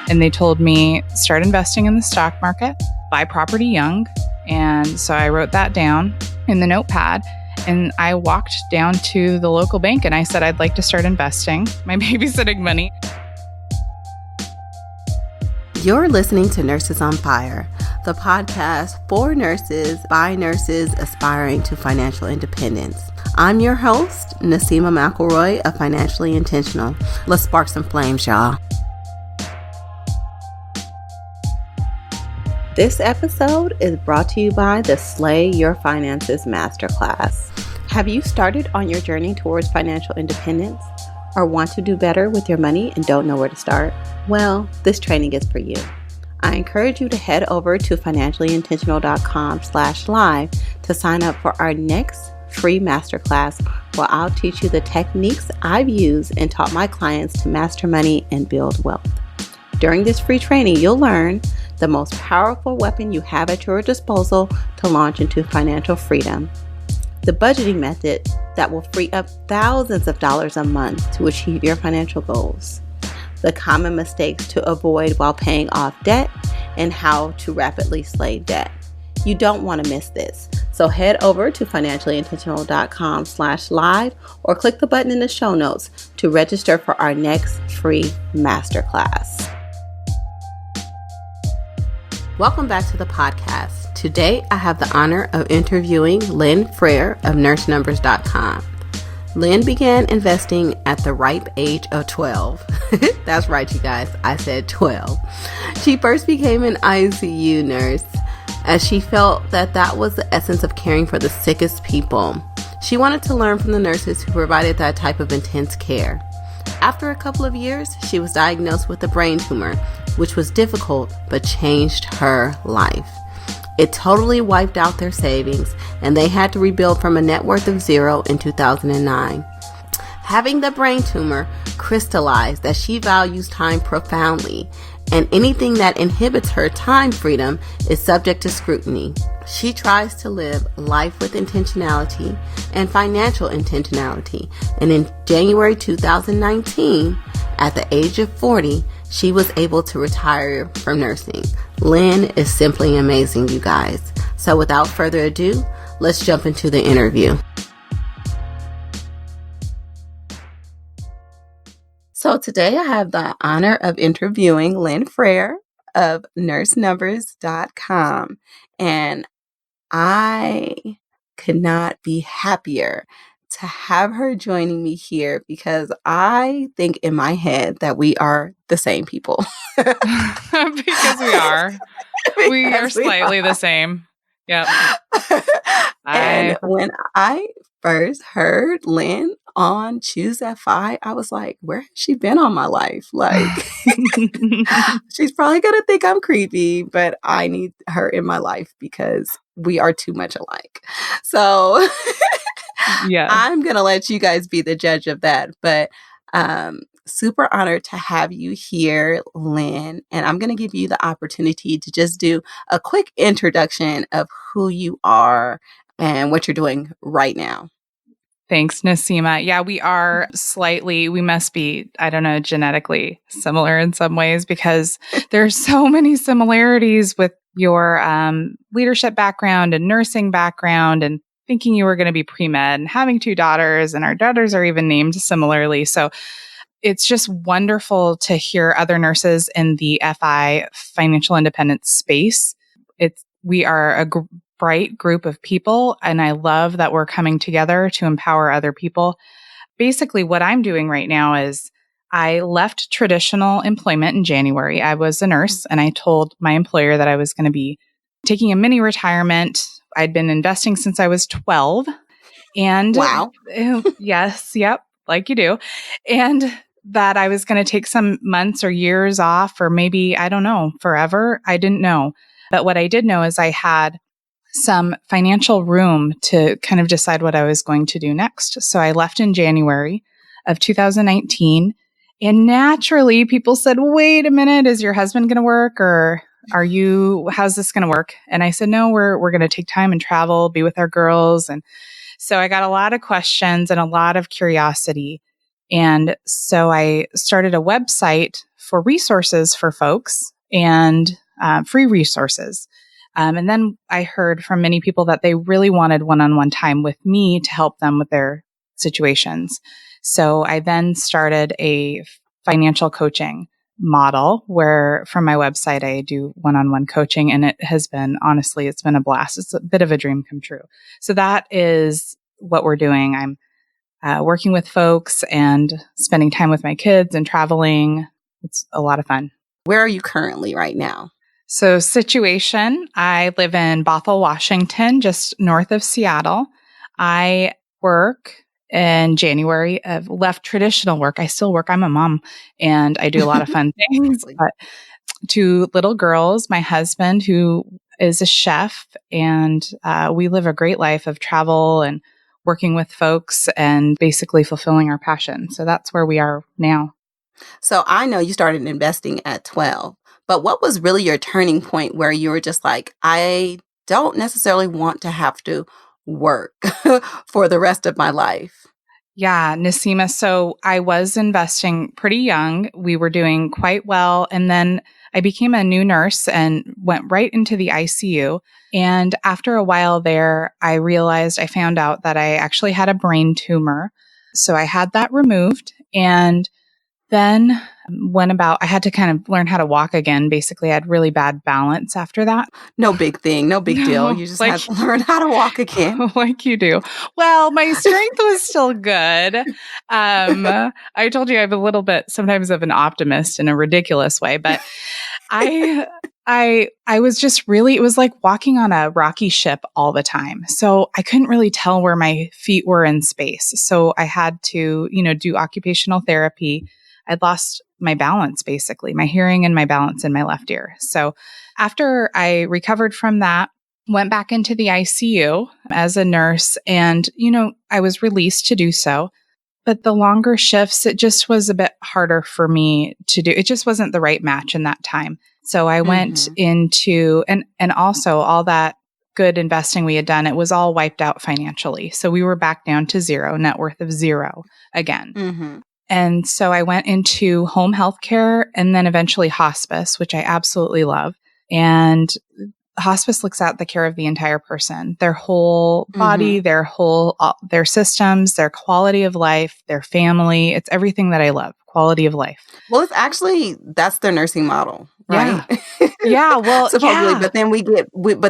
And they told me, start investing in the stock market, buy property young. And so I wrote that down in the notepad. And I walked down to the local bank and I said, I'd like to start investing my babysitting money. You're listening to Nurses on Fire, the podcast for nurses by nurses aspiring to financial independence. I'm your host, Naseema McElroy of Financially Intentional. Let's spark some flames, y'all. This episode is brought to you by the Slay Your Finances Masterclass. Have you started on your journey towards financial independence or want to do better with your money and don't know where to start? Well, this training is for you. I encourage you to head over to financiallyintentional.com/live to sign up for our next free masterclass where I'll teach you the techniques I've used and taught my clients to master money and build wealth. During this free training, you'll learn the most powerful weapon you have at your disposal to launch into financial freedom, the budgeting method that will free up thousands of dollars a month to achieve your financial goals, the common mistakes to avoid while paying off debt, and how to rapidly slay debt. You don't want to miss this. So head over to financiallyintentional.com/live or click the button in the show notes to register for our next free masterclass. Welcome back to the podcast. Today, I have the honor of interviewing Lynn Frair of nursenumbers.com. Lynn began investing at the ripe age of 12. That's right, you guys. I said 12. She first became an ICU nurse as she felt that was the essence of caring for the sickest people. She wanted to learn from the nurses who provided that type of intense care. After a couple of years, she was diagnosed with a brain tumor, which was difficult but changed her life. It totally wiped out their savings, and they had to rebuild from a net worth of zero in 2009. Having the brain tumor crystallized that she values time profoundly, and anything that inhibits her time freedom is subject to scrutiny. She tries to live life with intentionality and financial intentionality, and in January 2019, at the age of 40, she was able to retire from nursing. Lynn is simply amazing, you guys. So without further ado, let's jump into the interview. So today I have the honor of interviewing Lynn Frair of nursenumbers.com. And I could not be happier to have her joining me here because I think in my head that we are the same people. Because we are. We are slightly the same. Yep. And when I first heard Lynn on Choose FI, I was like, where has she been all my life? Like, she's probably going to think I'm creepy, but I need her in my life because we are too much alike. So yeah, I'm going to let you guys be the judge of that. But super honored to have you here, Lynn. And I'm going to give you the opportunity to just do a quick introduction of who you are and what you're doing right now. Thanks, Naseema. Yeah, we must be, I don't know, genetically similar in some ways because there's so many similarities with your leadership background and nursing background and thinking you were going to be pre-med and having two daughters, and our daughters are even named similarly. So it's just wonderful to hear other nurses in the FI financial independence space. We are a bright group of people, and I love that we're coming together to empower other people. Basically, what I'm doing right now is I left traditional employment in January. I was a nurse, and I told my employer that I was going to be taking a mini retirement. I'd been investing since I was 12. And wow. Yes, yep, like you do. And that I was going to take some months or years off, or maybe, I don't know, forever. I didn't know. But what I did know is I had some financial room to kind of decide what I was going to do next. So I left in January of 2019. And naturally, people said, wait a minute, is your husband going to work? Or how's this going to work? And I said, no, we're going to take time and travel, be with our girls. And so I got a lot of questions and a lot of curiosity. And so I started a website for resources for folks and free resources. And then I heard from many people that they really wanted one-on-one time with me to help them with their situations. So I then started a financial coaching model where from my website, I do one-on-one coaching, and it has been, honestly, it's been a blast. It's a bit of a dream come true. So that is what we're doing. I'm working with folks and spending time with my kids and traveling. It's a lot of fun. Where are you currently right now? So situation, I live in Bothell, Washington, just north of Seattle. I work in January. I've left traditional work. I still work. I'm a mom and I do a lot of fun things. But two little girls, my husband, who is a chef, and we live a great life of travel and working with folks and basically fulfilling our passion. So that's where we are now. So I know you started investing at 12, but what was really your turning point where you were just like, I don't necessarily want to have to work for the rest of my life? Yeah, Naseema. So I was investing pretty young. We were doing quite well. And then I became a new nurse and went right into the ICU. And after a while there, I found out that I actually had a brain tumor. So I had that removed. And then I had to kind of learn how to walk again. Basically, I had really bad balance after that. No big thing, no big deal. You just had to learn how to walk again. Like you do. Well, my strength was still good. I told you I'm a little bit sometimes of an optimist in a ridiculous way, but I was just really, it was like walking on a rocky ship all the time. So I couldn't really tell where my feet were in space. So I had to, do occupational therapy. I'd lost my balance, basically, my hearing and my balance in my left ear. So after I recovered from that, went back into the ICU as a nurse, and, I was released to do so. But the longer shifts, it just was a bit harder for me to do. It just wasn't the right match in that time. So I went into, and also all that good investing we had done, it was all wiped out financially. So we were back down to zero, net worth of zero again. And so I went into home health care and then eventually hospice, which I absolutely love. And hospice looks at the care of the entire person, their whole body, their systems, their quality of life, their family. It's everything that I love, quality of life. Well, it's actually, that's their nursing model, right? Yeah. Well, supposedly, yeah. but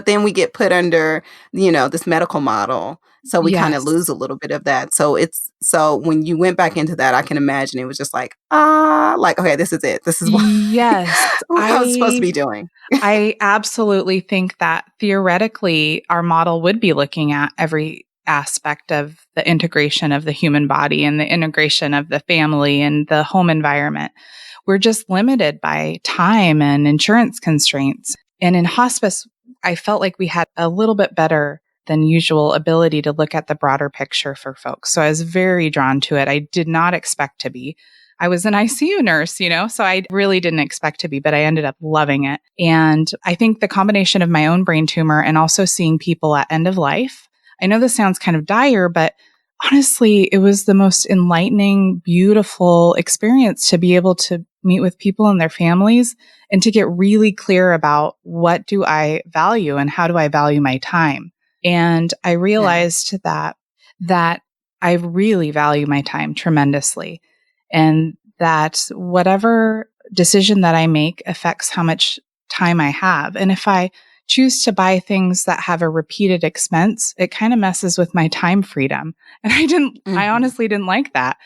then we get put under, this medical model. So we kind of lose a little bit of that. So when you went back into that, I can imagine it was just like, okay, this is it. This is what I was supposed to be doing. I absolutely think that theoretically our model would be looking at every aspect of the integration of the human body and the integration of the family and the home environment. We're just limited by time and insurance constraints. And in hospice, I felt like we had a little bit better than usual ability to look at the broader picture for folks. So I was very drawn to it. I did not expect to be. I was an ICU nurse, so I really didn't expect to be, but I ended up loving it. And I think the combination of my own brain tumor and also seeing people at end of life, I know this sounds kind of dire, but honestly, it was the most enlightening, beautiful experience to be able to meet with people and their families and to get really clear about what do I value and how do I value my time. And I realized that I really value my time tremendously, and that whatever decision that I make affects how much time I have. And if I choose to buy things that have a repeated expense, it kind of messes with my time freedom. And I honestly didn't like that.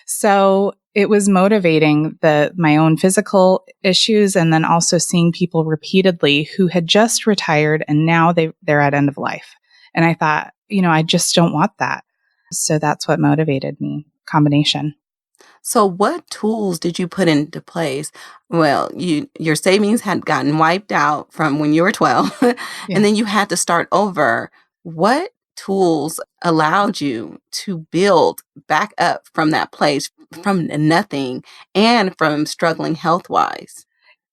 So it was motivating my own physical issues, and then also seeing people repeatedly who had just retired and now they're at end of life. And I thought, I just don't want that. So that's what motivated me, combination. So what tools did you put into place? Well, your savings had gotten wiped out from when you were 12, and then you had to start over. What tools allowed you to build back up from that place, from nothing, and from struggling health-wise?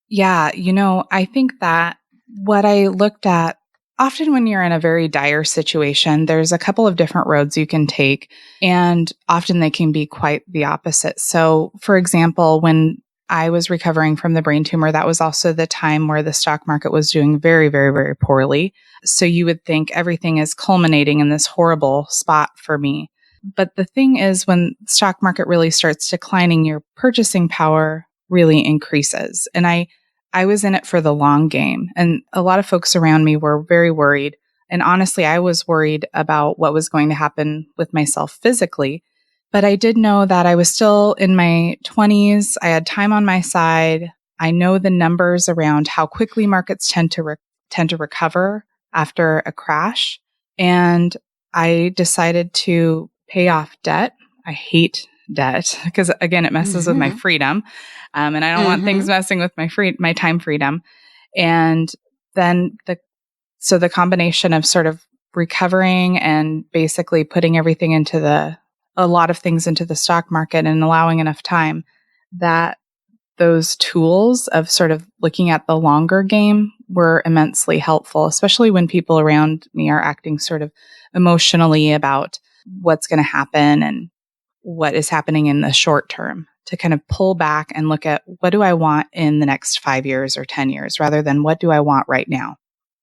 Yeah, I think that what I looked at, often when you're in a very dire situation, there's a couple of different roads you can take, and often they can be quite the opposite. So, for example, when I was recovering from the brain tumor, that was also the time where the stock market was doing very, very, very poorly. So you would think everything is culminating in this horrible spot for me. But the thing is, when the stock market really starts declining, your purchasing power really increases. And I was in it for the long game. And a lot of folks around me were very worried. And honestly, I was worried about what was going to happen with myself physically. But I did know that I was still in my 20s. I had time on my side. I know the numbers around how quickly markets tend to recover after a crash. And I decided to pay off debt. I hate debt because, again, it messes with my freedom. And I don't want things messing with my time freedom. And then the combination of sort of recovering and basically putting everything into a lot of things into the stock market and allowing enough time, that those tools of sort of looking at the longer game were immensely helpful, especially when people around me are acting sort of emotionally about what's going to happen and what is happening in the short term, to kind of pull back and look at what do I want in the next 5 years or 10 years rather than what do I want right now.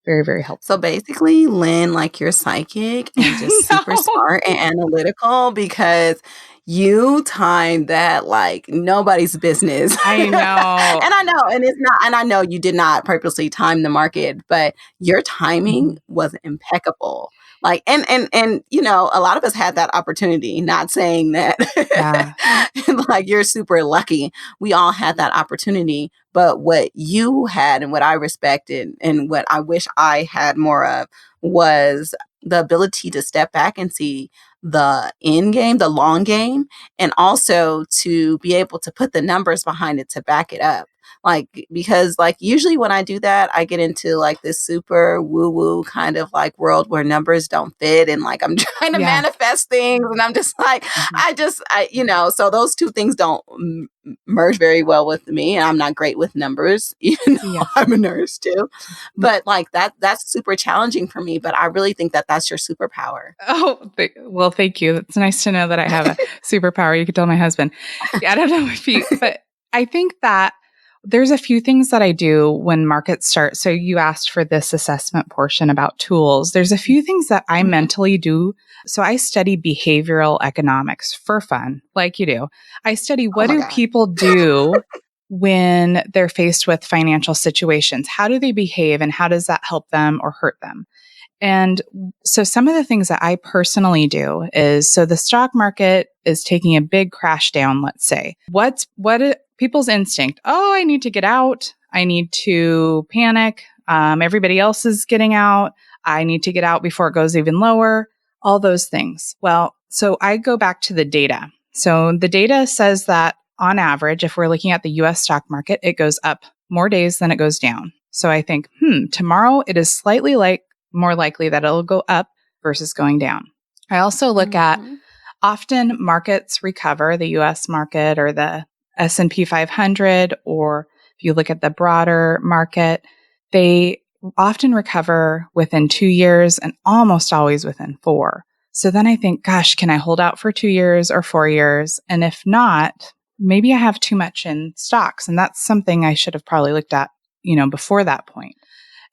Very, very helpful. So basically, Lynn, like you're psychic and just super smart and analytical because you time that like nobody's business. I know. And I know, and it's not, and I know you did not purposely time the market, but your timing was impeccable. Like, and you know, a lot of us had that opportunity, not saying that like you're super lucky. We all had that opportunity. But what you had and what I respected and what I wish I had more of was the ability to step back and see the end game, the long game, and also to be able to put the numbers behind it to back it up. Like, because like usually when I do that, I get into like this super woo woo kind of like world where numbers don't fit. And like, I'm trying to manifest things and I'm just like, you know, so those two things don't merge very well with me. And I'm not great with numbers, even though I'm a nurse too. But like that's super challenging for me. But I really think that that's your superpower. Oh, well, thank you. It's nice to know that I have a superpower. You could tell my husband. I don't know but I think that there's a few things that I do when markets start. So you asked for this assessment portion about tools. There's a few things that I mentally do. So I study behavioral economics for fun, like you do. I study what do people do when they're faced with financial situations? How do they behave and how does that help them or hurt them? And so some of the things that I personally do is, so the stock market is taking a big crash down, let's say. What people's instinct? Oh, I need to get out. I need to panic. Everybody else is getting out. I need to get out before it goes even lower. All those things. Well, so I go back to the data. So the data says that on average, if we're looking at the US stock market, it goes up more days than it goes down. So I think, tomorrow it is slightly more likely that it'll go up versus going down. I also look at often markets recover, the US market or the S&P 500, or if you look at the broader market, they often recover within 2 years and almost always within 4. So then I think, gosh, can I hold out for 2 years or 4 years? And if not, maybe I have too much in stocks. And that's something I should have probably looked at, before that point.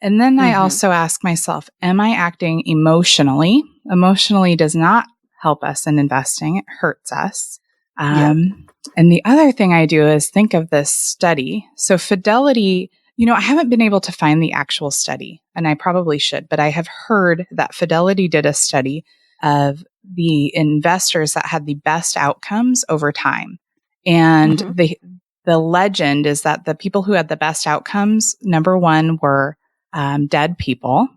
And then I also ask myself, am I acting emotionally? Emotionally does not help us in investing. It hurts us. And the other thing I do is think of this study. So Fidelity, I haven't been able to find the actual study, and I probably should, but I have heard that Fidelity did a study of the investors that had the best outcomes over time. And the legend is that the people who had the best outcomes, number one, were dead people.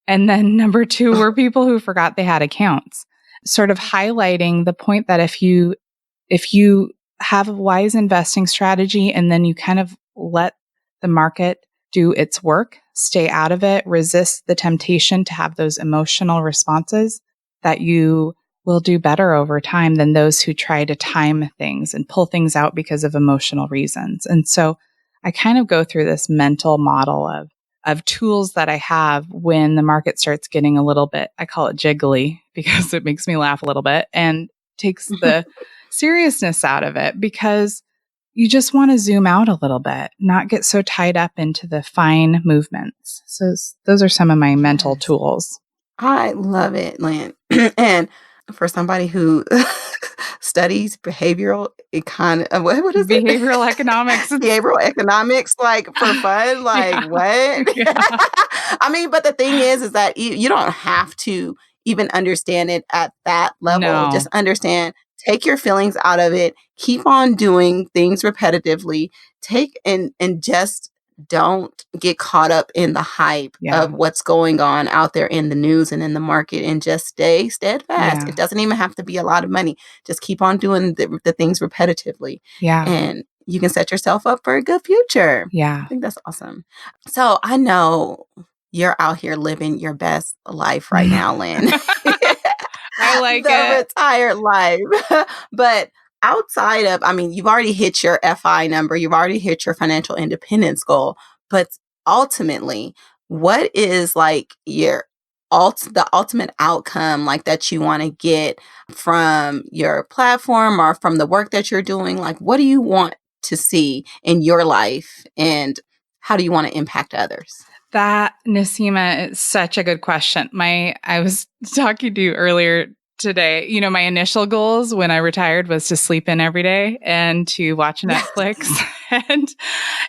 And then number two were people who forgot they had accounts, sort of highlighting the point that if you have a wise investing strategy and then you kind of let the market do its work, stay out of it, resist the temptation to have those emotional responses, that you will do better over time than those who try to time things and pull things out because of emotional reasons. And so I kind of go through this mental model of tools that I have when the market starts getting a little bit, I call it jiggly because it makes me laugh a little bit and takes the seriousness out of it. Because you just want to zoom out a little bit, not get so tied up into the fine movements. So those are some of my mental Yes. tools. I love it, Lynn. And for somebody who studies behavioral what is it? Behavioral economics. Behavioral economics, like for fun, like Yeah. what? Yeah. I mean, but the thing is that you don't have to even understand it at that level. No. Just understand, take your feelings out of it, keep on doing things repetitively, take and just don't get caught up in the hype Yeah. of what's going on out there in the news and in the market, and just stay steadfast. Yeah. It doesn't even have to be a lot of money. Just keep on doing the things repetitively, Yeah. and you can set yourself up for a good future. I Yeah. think that's awesome. So I know you're out here living your best life right now, Lynn. I like The it. retired life. But outside of, I mean, you've already hit your FI number, you've already hit your financial independence goal, but ultimately, what is like the ultimate outcome like that you want to get from your platform or from the work that you're doing? Like, what do you want to see in your life, and how do you want to impact others? That, Naseema, is such a good question. I was talking to you earlier today. My initial goals when I retired was to sleep in every day and to watch Netflix.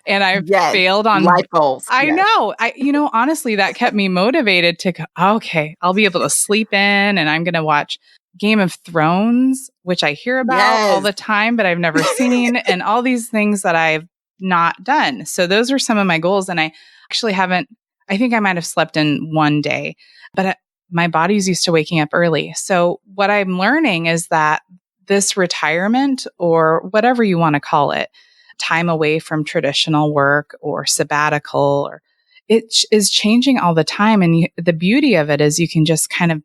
and I Yes, failed on life goals. I Yes. know. Honestly, that kept me motivated to go, okay, I'll be able to sleep in and I'm going to watch Game of Thrones, which I hear about all Yes. the time, but I've never seen, and all these things that I've not done. So those are some of my goals. And I actually haven't, I think I might have slept in one day, but my body's used to waking up early. So what I'm learning is that this retirement, or whatever you want to call it, time away from traditional work or sabbatical, or is changing all the time. And the beauty of it is you can just kind of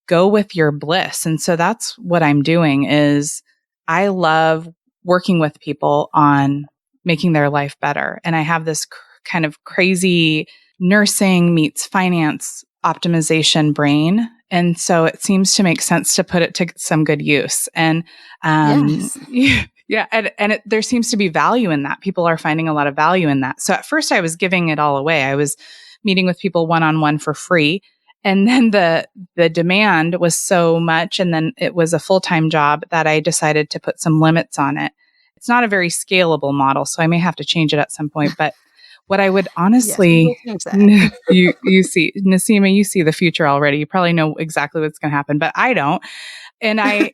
go with your bliss. And so that's what I'm doing. Is I love working with people on making their life better. And I have this kind of crazy nursing meets finance optimization brain. And so it seems to make sense to put it to some good use. And Yes. yeah, there seems to be value in that. People are finding a lot of value in that. So at first I was giving it all away. I was meeting with people one-on-one for free. And then the demand was so much, and then it was a full-time job, that I decided to put some limits on it. It's not a very scalable model, so I may have to change it at some point. But what I would Yes, we will honestly, change that. you see, Naseema, you see the future already. You probably know exactly what's going to happen, but I don't. And I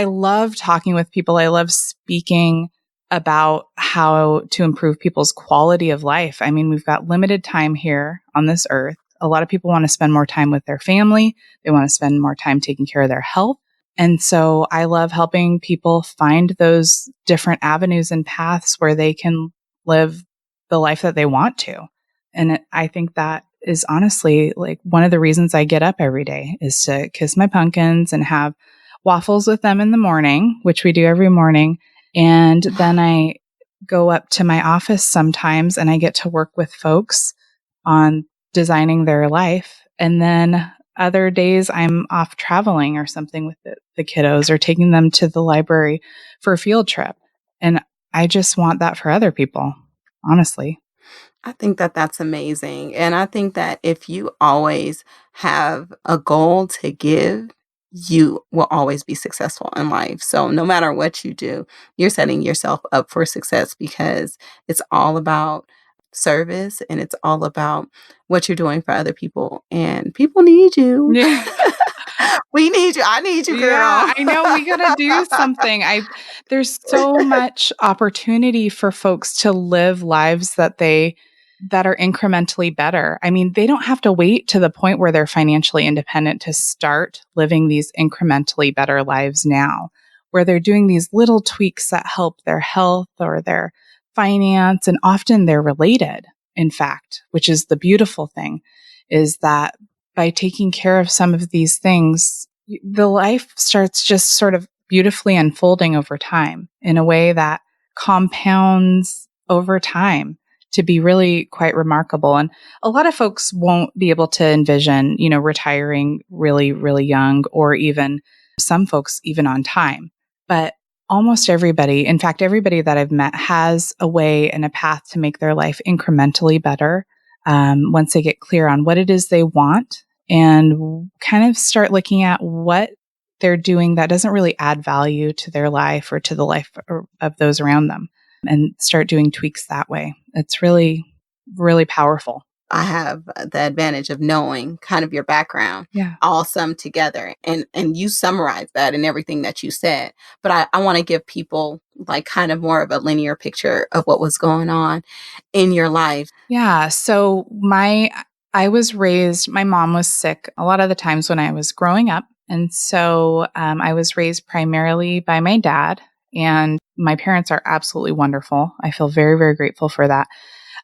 love talking with people. I love speaking about how to improve people's quality of life. I mean, we've got limited time here on this earth. A lot of people want to spend more time with their family. They want to spend more time taking care of their health. And so I love helping people find those different avenues and paths where they can live the life that they want to. And I think that is honestly like one of the reasons I get up every day, is to kiss my pumpkins and have waffles with them in the morning, which we do every morning. And then I go up to my office sometimes and I get to work with folks on designing their life. And then other days I'm off traveling or something with the kiddos, or taking them to the library for a field trip. And I just want that for other people, honestly. I think that that's amazing. And I think that if you always have a goal to give, you will always be successful in life. So no matter what you do, you're setting yourself up for success, because it's all about service, and it's all about what you're doing for other people. And people need you. Yeah. We need you. I need you, Yeah, girl. I know we got to do something. There's so much opportunity for folks to live lives that are incrementally better. I mean, they don't have to wait to the point where they're financially independent to start living these incrementally better lives now, where they're doing these little tweaks that help their health or their finance, and often they're related, in fact, which is the beautiful thing, is that by taking care of some of these things, the life starts just sort of beautifully unfolding over time in a way that compounds over time to be really quite remarkable. And a lot of folks won't be able to envision, retiring really, really young, or even some folks even on time. But almost everybody, in fact, everybody that I've met has a way and a path to make their life incrementally better once they get clear on what it is they want and kind of start looking at what they're doing that doesn't really add value to their life or to the life of those around them, and start doing tweaks that way. It's really, really powerful. I have the advantage of knowing kind of your background Yeah. all summed together. And you summarize that in everything that you said. But I want to give people like kind of more of a linear picture of what was going on in your life. Yeah. So I was raised, my mom was sick a lot of the times when I was growing up. And so I was raised primarily by my dad, and my parents are absolutely wonderful. I feel very, very grateful for that.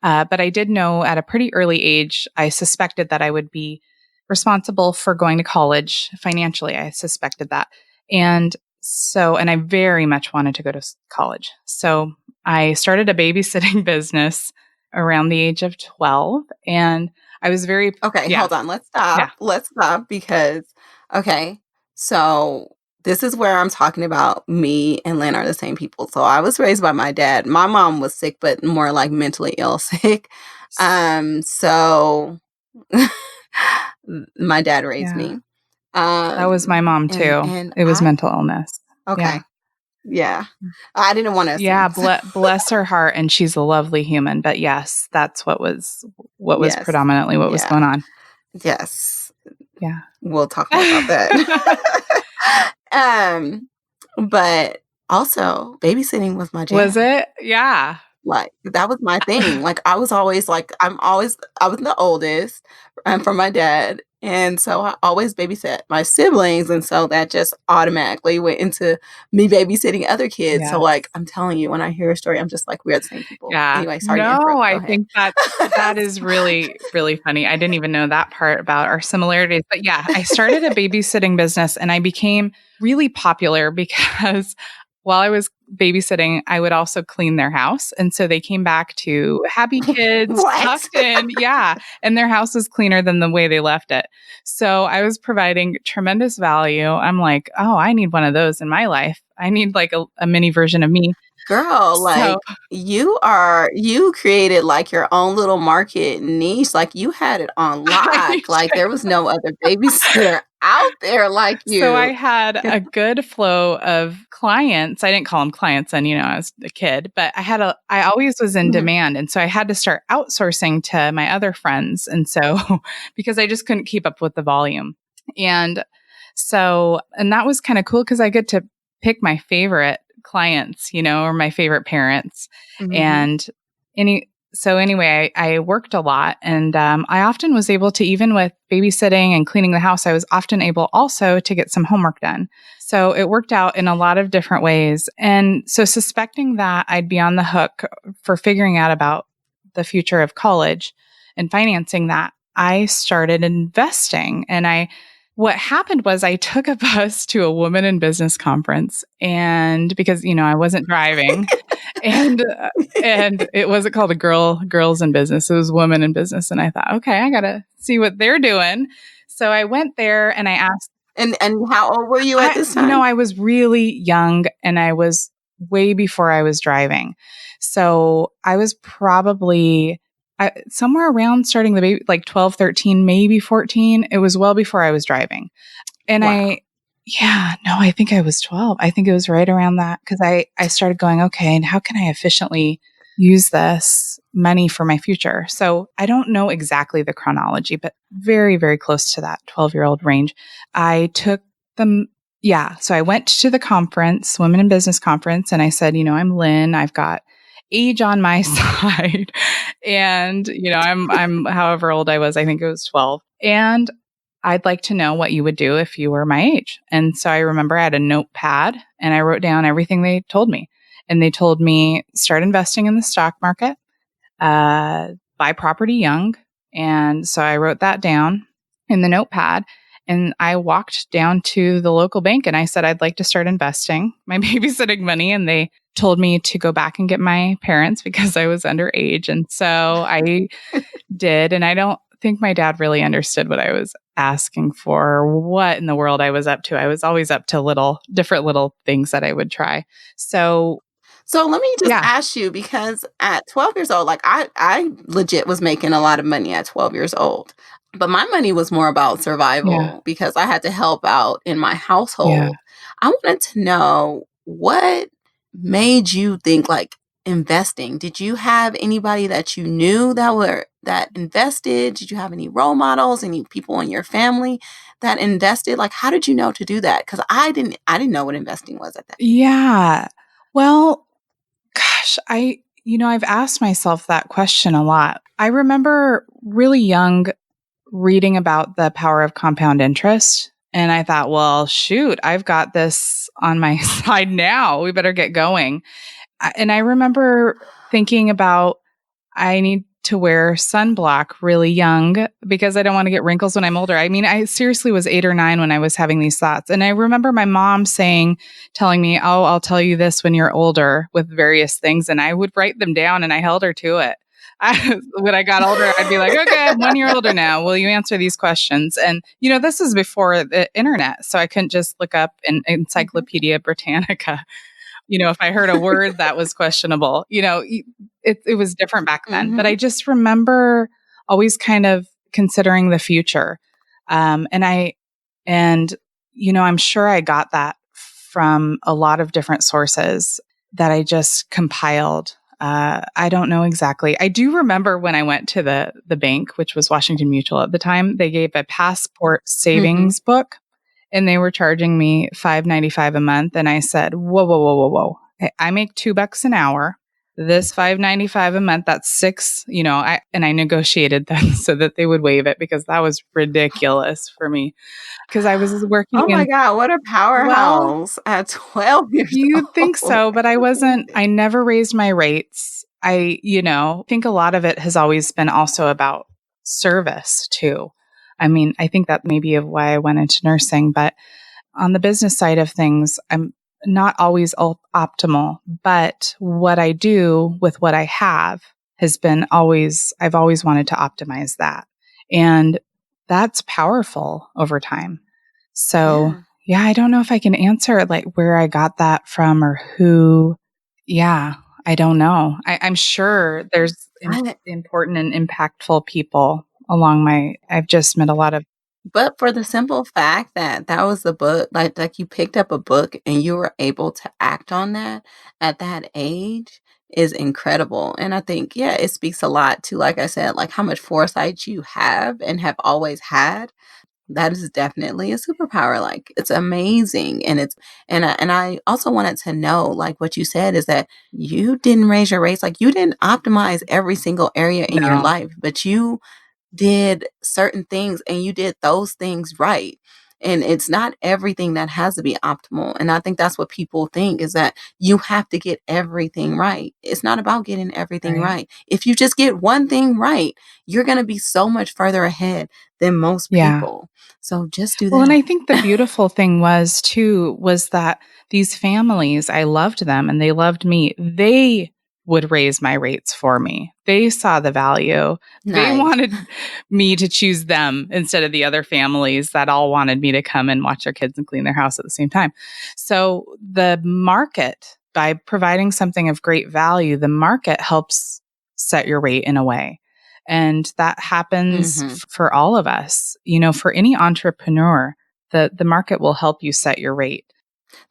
But I did know at a pretty early age, I suspected that I would be responsible for going to college financially. I suspected that. And I very much wanted to go to college. So I started a babysitting business around the age of 12. And I was very, Okay, yeah, hold on. Let's stop. yeah. Let's stop because, okay, so this is where I'm talking about me and Lynn are the same people. So I was raised by my dad. My mom was sick, but more like mentally ill sick. So my dad raised Yeah. me. That was my mom too. And It was mental illness. okay. Yeah. Yeah. I didn't want to assume. Yeah, bless her heart, and she's a lovely human. But yes, that's what was Yes. predominantly what was Yeah. going on. Yes. Yeah. We'll talk more about that. But also babysitting was my jam. Was it? Yeah. Like that was my thing. Like I was always like I was the oldest from my dad. And so I always babysat my siblings. And so that just automatically went into me babysitting other kids. Yes. So like I'm telling you, when I hear a story, I'm just like, we're the same people. Yeah. Anyway, sorry. No, I Go ahead. think that is really, really funny. I didn't even know that part about our similarities. But yeah, I started a babysitting business, and I became really popular because while I was babysitting, I would also clean their house. And so they came back to happy kids, What? tucked in. Yeah. And their house was cleaner than the way they left it. So I was providing tremendous value. I'm like, oh, I need one of those in my life. I need like a mini version of me. Girl, like you created like your own little market niche. Like you had it on lock. Like there was no other babysitter out there like you. So I had a good flow of clients. I didn't call them clients then, I was a kid, but I always was in demand. And so I had to start outsourcing to my other friends. And so, because I just couldn't keep up with the volume. And that was kind of cool because I get to pick my favorite clients, or my favorite parents. And anyway, I worked a lot, and I often was able to, even with babysitting and cleaning the house, I was often able also to get some homework done. So it worked out in a lot of different ways. And so suspecting that I'd be on the hook for figuring out about the future of college and financing that, I started investing. And what happened was I took a bus to a woman in business conference, and because, I wasn't driving and it wasn't called girls in business. It was women in business. And I thought, okay, I got to see what they're doing. So I went there and I asked. And how old were you at this time? I was really young, and I was way before I was driving. So I was probably somewhere around starting the baby, like 12, 13, maybe 14. It was well before I was driving. And wow. I think I was 12. I think it was right around that, because I started going, okay, and how can I efficiently use this money for my future? So I don't know exactly the chronology, but very, very close to that 12-year-old range. I took them. Yeah. So I went to the conference, Women in Business Conference, and I said, I'm Lynn. I've got age on my side. And, I'm however old I was, I think it was 12. And I'd like to know what you would do if you were my age. And so I remember I had a notepad and I wrote down everything they told me. And they told me, start investing in the stock market, buy property young. And so I wrote that down in the notepad. And I walked down to the local bank and I said, I'd like to start investing my babysitting money. And they told me to go back and get my parents because I was underage. And so I did. And I don't think my dad really understood what I was asking for, or what in the world I was up to. I was always up to different little things that I would try. So, So let me just yeah, ask you, because at 12 years old, like I legit was making a lot of money at 12 years old. But my money was more about yeah, survival because I had to help out in my yeah. household. I wanted to know what made you think like investing. Did you have anybody that you knew that invested? Did you have any role models, any people in your family that invested? Like how did you know to do that? Cuz I didn't know what investing was at that. Yeah. Well, gosh, I've asked myself that question a lot. I remember really young reading about the power of compound interest. And I thought, well, shoot, I've got this on my side now. We better get going. And I remember thinking about I need to wear sunblock really young because I don't want to get wrinkles when I'm older. I mean, I seriously was 8 or 9 when I was having these thoughts. And I remember my mom telling me, oh, I'll tell you this when you're older with various things. And I would write them down and I held her to it. When I got older, I'd be like, okay, I'm 1 year older now. Will you answer these questions? And, this is before the internet. So I couldn't just look up in Mhm. Encyclopedia Britannica if I heard a word that was questionable, it was different back then. But Mhm. I just remember always kind of considering the future. Um, and I, and, I'm sure I got that from a lot of different sources that I just compiled. I don't know exactly. I do remember when I went to the bank, which was Washington Mutual at the time, they gave a passport Mhm. savings book and they were charging me $5.95 a month. And I said, whoa, whoa, whoa, whoa, whoa. I make $2 an hour. This $5.95 a month, that's six, I negotiated them so that they would waive it because that was ridiculous for me. Because I was working Oh my in, god, what a well, powerhouse at 12 years you'd think old. so, but I never raised my rates. Think a lot of it has always been also about service too. I mean, I think that may be of why I went into nursing, but on the business side of things, I'm not always optimal, but what I do with what I have has been I've always wanted to optimize that. And that's powerful over time. So, Yeah. yeah, I don't know if I can answer like where I got that from or who. Yeah, I don't know. I'm sure there's I important and impactful people I've just met a lot of, But for the simple fact that that was the book, like you picked up a book and you were able to act on that at that age is incredible. And I think, yeah, it speaks a lot to, like I said, like how much foresight you have and have always had. That is definitely a superpower. Like it's amazing. And I also wanted to know, like what you said is that you didn't raise your rates, like you didn't optimize every single area in your no. life, but you did certain things and you did those things right. And it's not everything that has to be optimal. And I think that's what people think is that you have to get everything right. It's not about getting everything Right. right. If you just get one thing right, you're going to be so much further ahead than most Yeah. people. So just do Well, and I that. think the beautiful thing was that these families, I loved them and they loved me. They would raise my rates for me. They saw the value. They Nice. wanted me to choose them instead of the other families that all wanted me to come and watch their kids and clean their house at the same time. So the market, by providing something of great value, the market helps set your rate in a way. And that happens Mhm. for all of us. For any entrepreneur, the market will help you set your rate.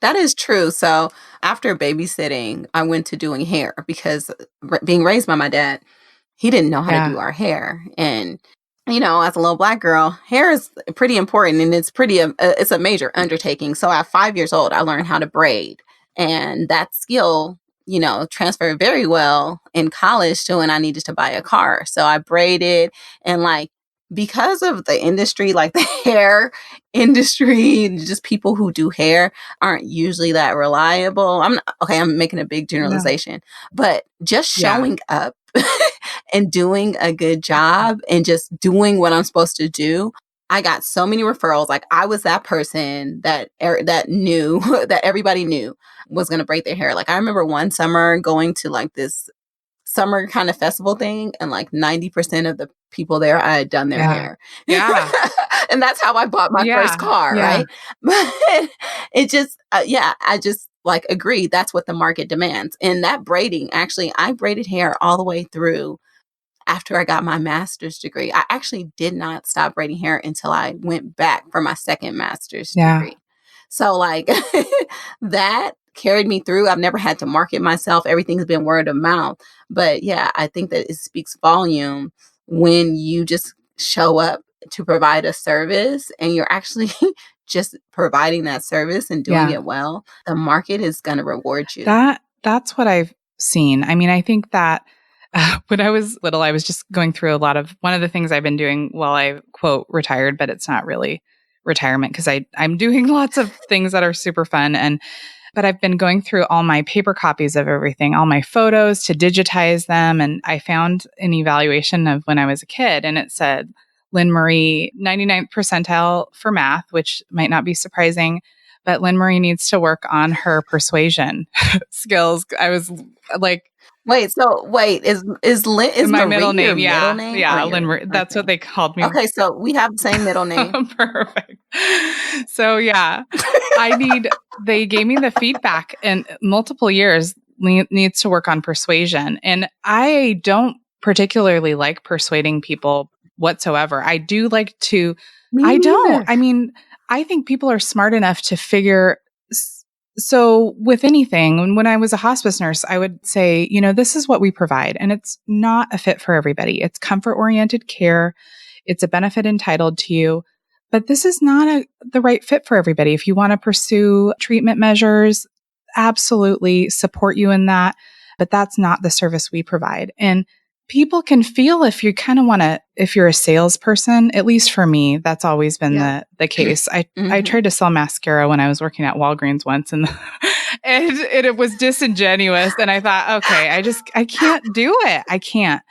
That is true. So after babysitting, I went to doing hair because being raised by my dad, he didn't know how to Yeah. do our hair. And, as a little black girl, hair is pretty important and it's a major undertaking. So at 5 years old, I learned how to braid. And that skill, transferred very well in college to when I needed to buy a car. So I braided and like, because of the industry, like the hair industry, just people who do hair aren't usually that reliable. I'm making a big No. generalization, but just Yeah. showing up and doing a good job and just doing what I'm supposed to do. I got so many referrals. Like I was that person that knew that everybody knew was going to braid their hair. Like I remember one summer going to like this summer kind of festival thing, and like 90% of the people there, I had done their hair. Yeah. And that's how I bought my first car, right? But it just, I just like agree. That's what the market demands. And that braiding, actually, I braided hair all the way through after I got my master's degree. I actually did not stop braiding hair until I went back for my second master's degree. So like that carried me through. I've never had to market myself. Everything's been word of mouth. But yeah, I think that it speaks volume when you just show up to provide a service and you're actually just providing that service and doing it well. The market is going to reward you. That's what I've seen. I mean, I think that when I was little, I was just going through one of the things I've been doing while I quote retired, but it's not really retirement because I'm doing lots of things that are super fun. But I've been going through all my paper copies of everything, all my photos to digitize them. And I found an evaluation of when I was a kid and it said, Lynn Marie, 99th percentile for math, which might not be surprising, but Lynn Marie needs to work on her persuasion skills. I was like, Wait, is my Marie middle name? your middle name? Yeah, Lynn Marie. That's what they called me. Okay, so we have the same middle name. Perfect. So yeah, they gave me the feedback in multiple years needs to work on persuasion. And I don't particularly like persuading people whatsoever. I do like to, I mean, I think people are smart enough to figure. So with anything, when I was a hospice nurse, I would say, this is what we provide and it's not a fit for everybody. It's comfort-oriented care. It's a benefit entitled to you, but this is not the right fit for everybody. If you want to pursue treatment measures, absolutely support you in that, but that's not the service we provide. And people can feel if you kind of want to, if you're a salesperson, at least for me, that's always been the case. I tried to sell mascara when I was working at Walgreens once and it was disingenuous. And I thought, okay, I can't do it. I can't.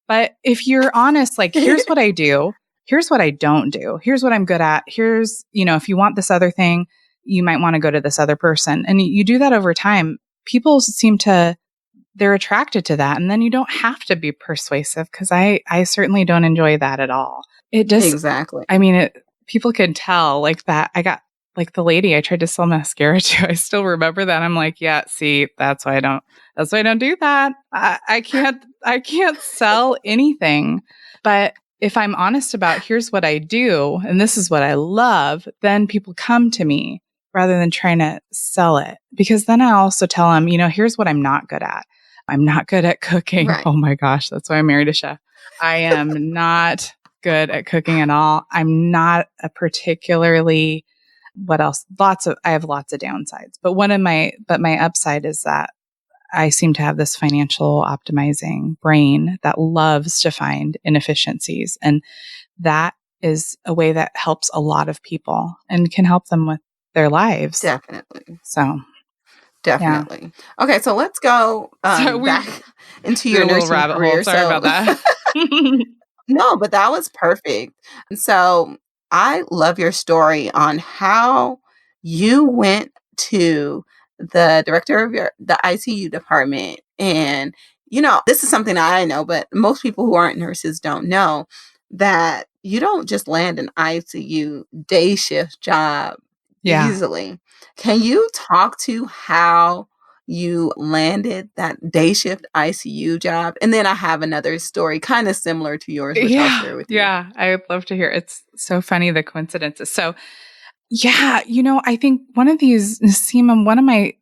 But if you're honest, like, here's what I do. Here's what I don't do. Here's what I'm good at. Here's, if you want this other thing, you might want to go to this other person. And you do that over time. People they're attracted to that. And then you don't have to be persuasive because I certainly don't enjoy that at all. It just, exactly. I mean, people can tell like that. I got like the lady I tried to sell mascara to. I still remember that. I'm like, yeah, see, that's why I don't do that. I can't sell anything. But if I'm honest about here's what I do and this is what I love, then people come to me rather than trying to sell it. Because then I also tell them, here's what I'm not good at. I'm not good at cooking. Right. Oh my gosh, that's why I married a chef. I am not good at cooking at all. I'm not a particularly, what else? I have lots of downsides. But my upside is that I seem to have this financial optimizing brain that loves to find inefficiencies. And that is a way that helps a lot of people and can help them with their lives. Definitely. So. Definitely. Yeah. Okay, so let's go back into your nursing rabbit career. Hole. Sorry about that. No, but that was perfect. So I love your story on how you went to the director of the ICU department. And, this is something I know, but most people who aren't nurses don't know that you don't just land an ICU day shift job easily. Can you talk to how you landed that day shift ICU job? And then I have another story kind of similar to yours, which I'll share with you. Yeah, I would love to hear. It's so funny, the coincidences. So, I think one of these, Naseema, one of my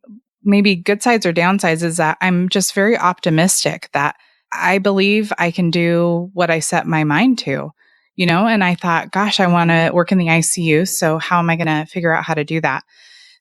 maybe good sides or downsides is that I'm just very optimistic that I believe I can do what I set my mind to. And I thought, gosh, I want to work in the ICU. So how am I going to figure out how to do that?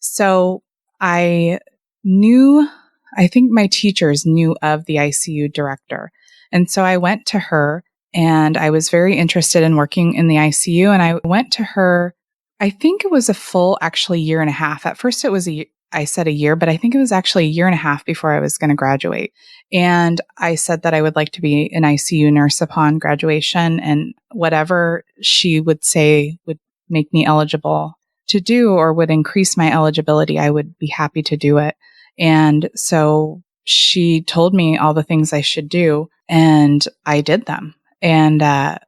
So I think my teachers knew of the ICU director. And so I went to her and I was very interested in working in the ICU. And I went to her, I think it was a full actually year and a half. At first it was I said a year, but I think it was actually a year and a half before I was going to graduate. And I said that I would like to be an ICU nurse upon graduation, and whatever she would say would make me eligible to do or would increase my eligibility, I would be happy to do it. And so she told me all the things I should do, and I did them. And a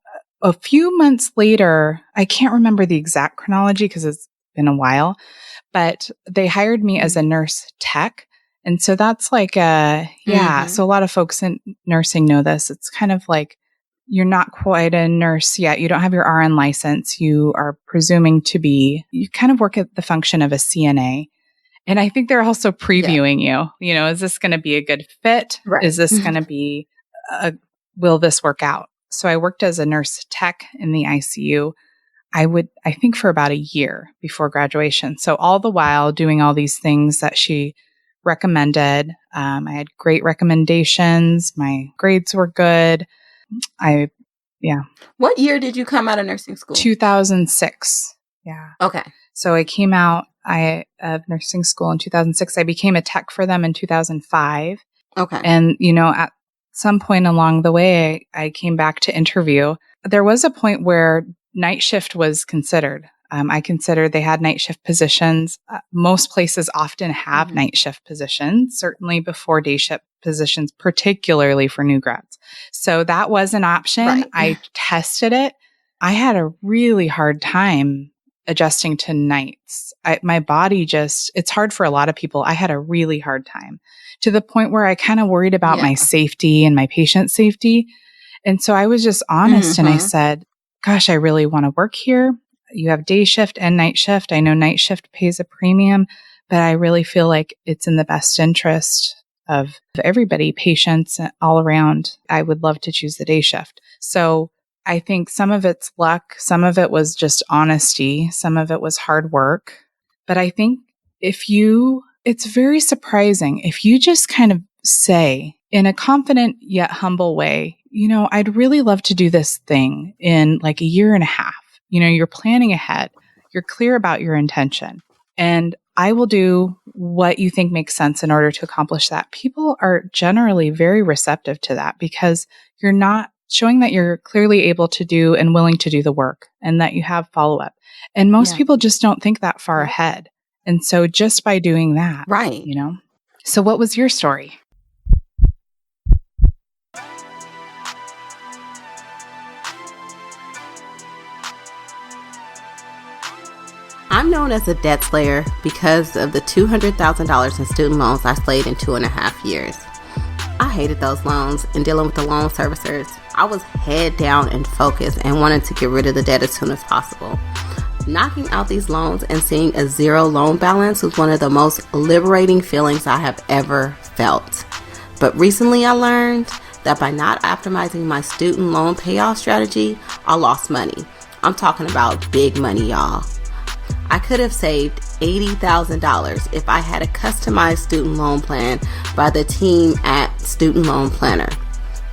few months later, I can't remember the exact chronology because it's been a while, but they hired me as a nurse tech. And so that's like so a lot of folks in nursing know this. It's kind of like you're not quite a nurse yet. You don't have your RN license. You are presuming to be, you kind of work at the function of a CNA. And I think they're also previewing you. You know, is this going to be a good fit? Right. Is this going to be, will this work out? So I worked as a nurse tech in the ICU. I think for about a year before graduation. So all the while doing all these things that she recommended. I had great recommendations. My grades were good. What year did you come out of nursing school? 2006. Yeah. Okay. So I came out of nursing school in 2006. I became a tech for them in 2005. Okay. And, you know, at some point along the way, I came back to interview. There was a point where night shift was considered. I considered they had night shift positions. Most places often have night shift positions, certainly before day shift positions, particularly for new grads. So that was an option. Right. I tested it. I had a really hard time adjusting to nights. My body it's hard for a lot of people. I had a really hard time to the point where I kind of worried about my safety and my patient's safety. And so I was just honest and I said, gosh, I really want to work here. You have day shift and night shift. I know night shift pays a premium, but I really feel like it's in the best interest of everybody, patients all around. I would love to choose the day shift. So I think some of it's luck. Some of it was just honesty. Some of it was hard work. But I think it's very surprising if you just kind of say in a confident yet humble way, you know, I'd really love to do this thing in like a year and a half. You know, you're planning ahead. You're clear about your intention. And I will do what you think makes sense in order to accomplish that. People are generally very receptive to that because you're not showing that you're clearly able to do and willing to do the work and that you have follow-up. And most people just don't think that far ahead. And so just by doing that, right. You know. So what was your story? I'm known as a debt slayer because of the $200,000 in student loans I slayed in 2.5 years. I hated those loans and dealing with the loan servicers. I was head down and focused and wanted to get rid of the debt as soon as possible. Knocking out these loans and seeing a zero loan balance was one of the most liberating feelings I have ever felt. But recently I learned that by not optimizing my student loan payoff strategy, I lost money. I'm talking about big money, y'all. I could have saved $80,000 if I had a customized student loan plan by the team at Student Loan Planner.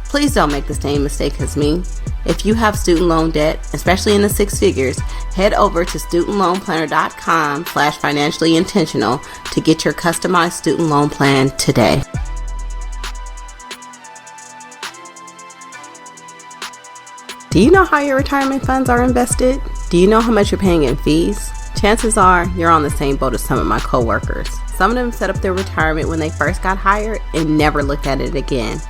Please don't make the same mistake as me. If you have student loan debt, especially in the six figures, head over to studentloanplanner.com/financially intentional to get your customized student loan plan today. Do you know how your retirement funds are invested? Do you know how much you're paying in fees? Chances are you're on the same boat as some of my coworkers. Some of them set up their retirement when they first got hired and never looked at it again.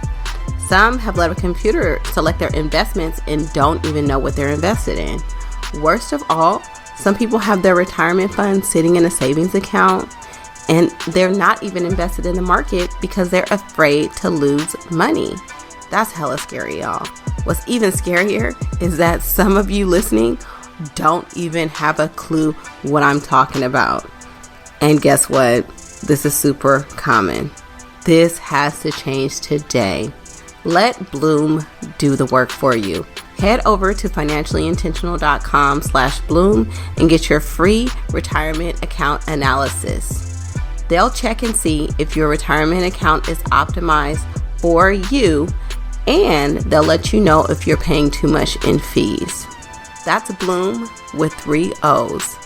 Some have let a computer select their investments and don't even know what they're invested in. Worst of all, some people have their retirement funds sitting in a savings account and they're not even invested in the market because they're afraid to lose money. That's hella scary, y'all. What's even scarier is that some of you listening don't even have a clue what I'm talking about. And guess what? This is super common. This has to change today. Let Bloom do the work for you. Head over to financiallyintentional.com/Bloom and get your free retirement account analysis. They'll check and see if your retirement account is optimized for you, and they'll let you know if you're paying too much in fees. That's Bloom with 3 O's.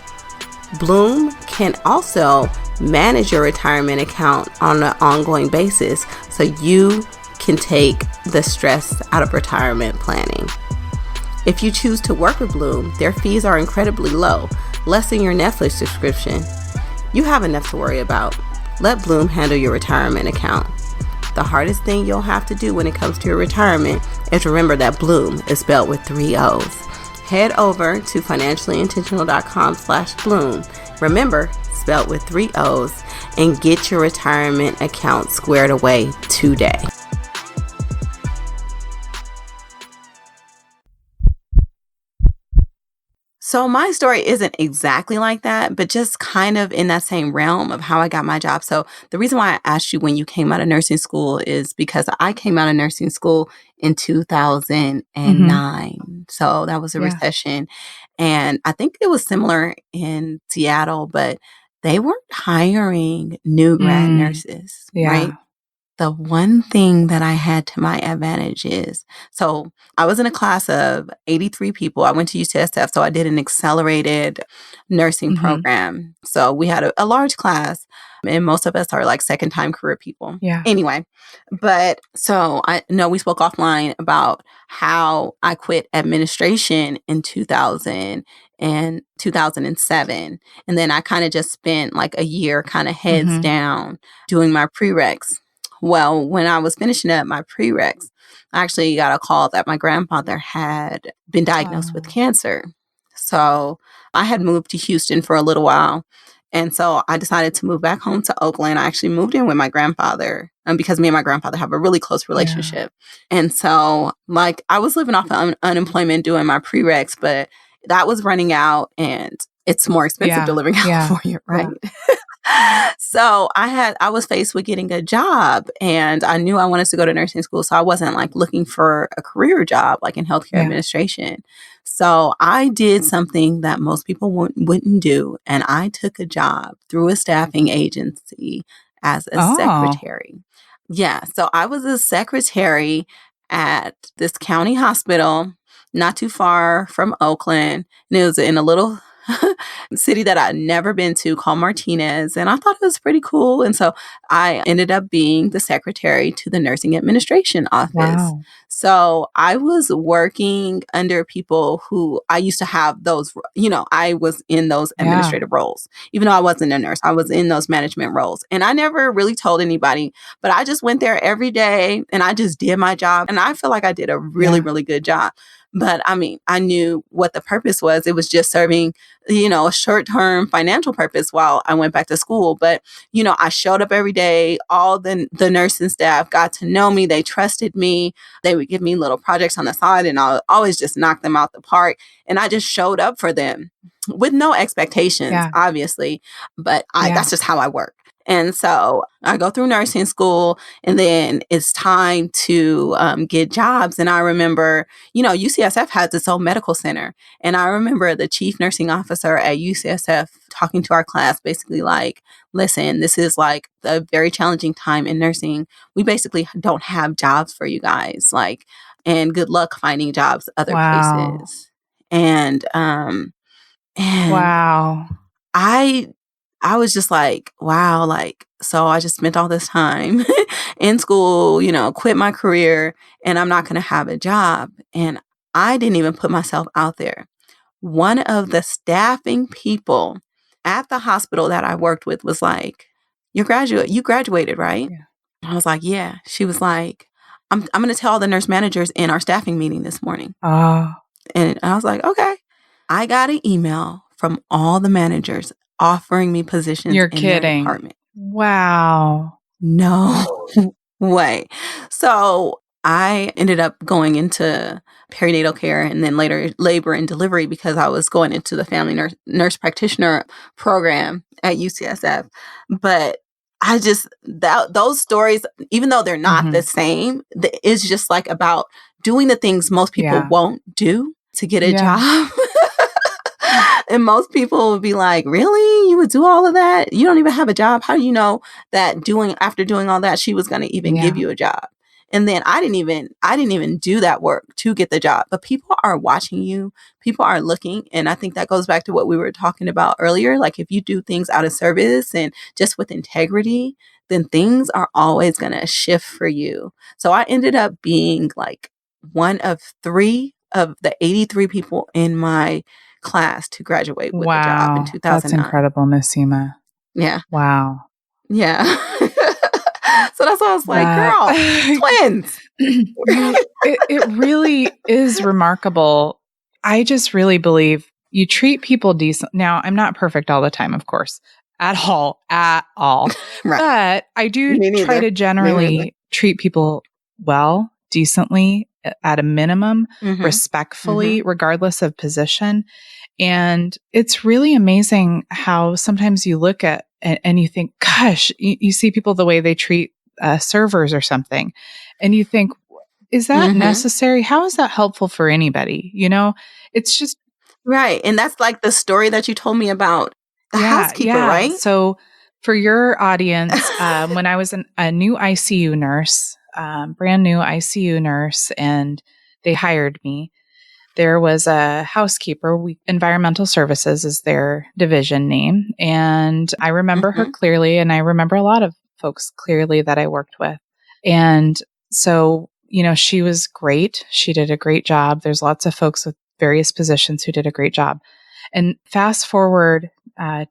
Bloom can also manage your retirement account on an ongoing basis so you can take the stress out of retirement planning. If you choose to work with Bloom, their fees are incredibly low, less than your Netflix subscription. You have enough to worry about. Let Bloom handle your retirement account. the hardest thing you'll have to do when it comes to your retirement is remember that Bloom is spelled with 3 O's. Head over to financiallyintentional.com/Bloom. Remember, spelled with 3 O's, and get your retirement account squared away today. So my story isn't exactly like that, but just kind of in that same realm of how I got my job. So the reason why I asked you when you came out of nursing school is because I came out of nursing school in 2009. So that was a recession. And I think it was similar in Seattle, but they weren't hiring new grad nurses, right? The one thing that I had to my advantage is, so I was in a class of 83 people. I went to UCSF, so I did an accelerated nursing program. So we had a large class, and most of us are like second-time career people. Anyway, but so I know we spoke offline about how I quit administration in 2000 and 2007. And then I kind of just spent like a year kind of heads down doing my prereqs. Well, when I was finishing up my prereqs, I actually got a call that my grandfather had been diagnosed with cancer. So I had moved to Houston for a little while. And so I decided to move back home to Oakland. I actually moved in with my grandfather because me and my grandfather have a really close relationship. And so like I was living off of unemployment doing my prereqs, but that was running out and it's more expensive to live in California, right? So I was faced with getting a job and I knew I wanted to go to nursing school. So I wasn't like looking for a career job like in healthcare administration. So I did something that most people wouldn't do. And I took a job through a staffing agency as a secretary. Yeah. So I was a secretary at this county hospital, not too far from Oakland. And it was in a little city that I'd never been to called Martinez. And I thought it was pretty cool. And so I ended up being the secretary to the nursing administration office. So I was working under people who I used to have those, I was in those administrative roles. Even though I wasn't a nurse, I was in those management roles. And I never really told anybody, but I just went there every day and I just did my job. And I feel like I did a really, really good job. But I mean, I knew what the purpose was. It was just serving, a short-term financial purpose while I went back to school. But, I showed up every day. All the nursing staff got to know me. They trusted me. They would give me little projects on the side and I always just knock them out the park. And I just showed up for them with no expectations, obviously. But that's just how I work. And so I go through nursing school and then it's time to get jobs. And I remember, UCSF has its own medical center. And I remember the chief nursing officer at UCSF talking to our class, basically like, listen, this is like a very challenging time in nursing. We basically don't have jobs for you guys, like, and good luck finding jobs other places. And I was just like, wow, like, so I just spent all this time in school, quit my career and I'm not going to have a job. And I didn't even put myself out there. One of the staffing people at the hospital that I worked with was like, you graduated, right? I was like, yeah. She was like, I'm going to tell the nurse managers in our staffing meeting this morning. And I was like, okay. I got an email from all the managers offering me positions in their department. Wow. No way. So I ended up going into perinatal care and then later labor and delivery because I was going into the family nurse practitioner program at UCSF. But I just, those stories, even though they're not the same, it's just like about doing the things most people won't do to get a job. And most people would be like, really? You would do all of that? You don't even have a job? How do you know that after doing all that, she was going to even give you a job? And then I didn't even do that work to get the job. But people are watching you. People are looking. And I think that goes back to what we were talking about earlier. Like if you do things out of service and just with integrity, then things are always going to shift for you. So I ended up being like one of 3 of the 83 people in my class to graduate with a job in 2009. That's incredible, Naseema. Yeah. Wow. Yeah. So that's why I was like, That girl, twins. it really is remarkable. I just really believe you treat people decent. Now, I'm not perfect all the time, of course, at all. Right. But I do Me try neither. to generally treat people well, decently, at a minimum, Mm-hmm. respectfully, regardless of position. And it's really amazing how sometimes you look at and you think, gosh, you see people the way they treat servers or something. And you think, is that necessary? How is that helpful for anybody? You know, it's just. Right. And that's like the story that you told me about the housekeeper, Yeah. right? So for your audience, when I was a new ICU nurse, brand new ICU nurse, and they hired me, there was a housekeeper. Environmental services is their division name. And I remember her clearly. And I remember a lot of folks clearly that I worked with. And so, she was great. She did a great job. There's lots of folks with various positions who did a great job. And fast forward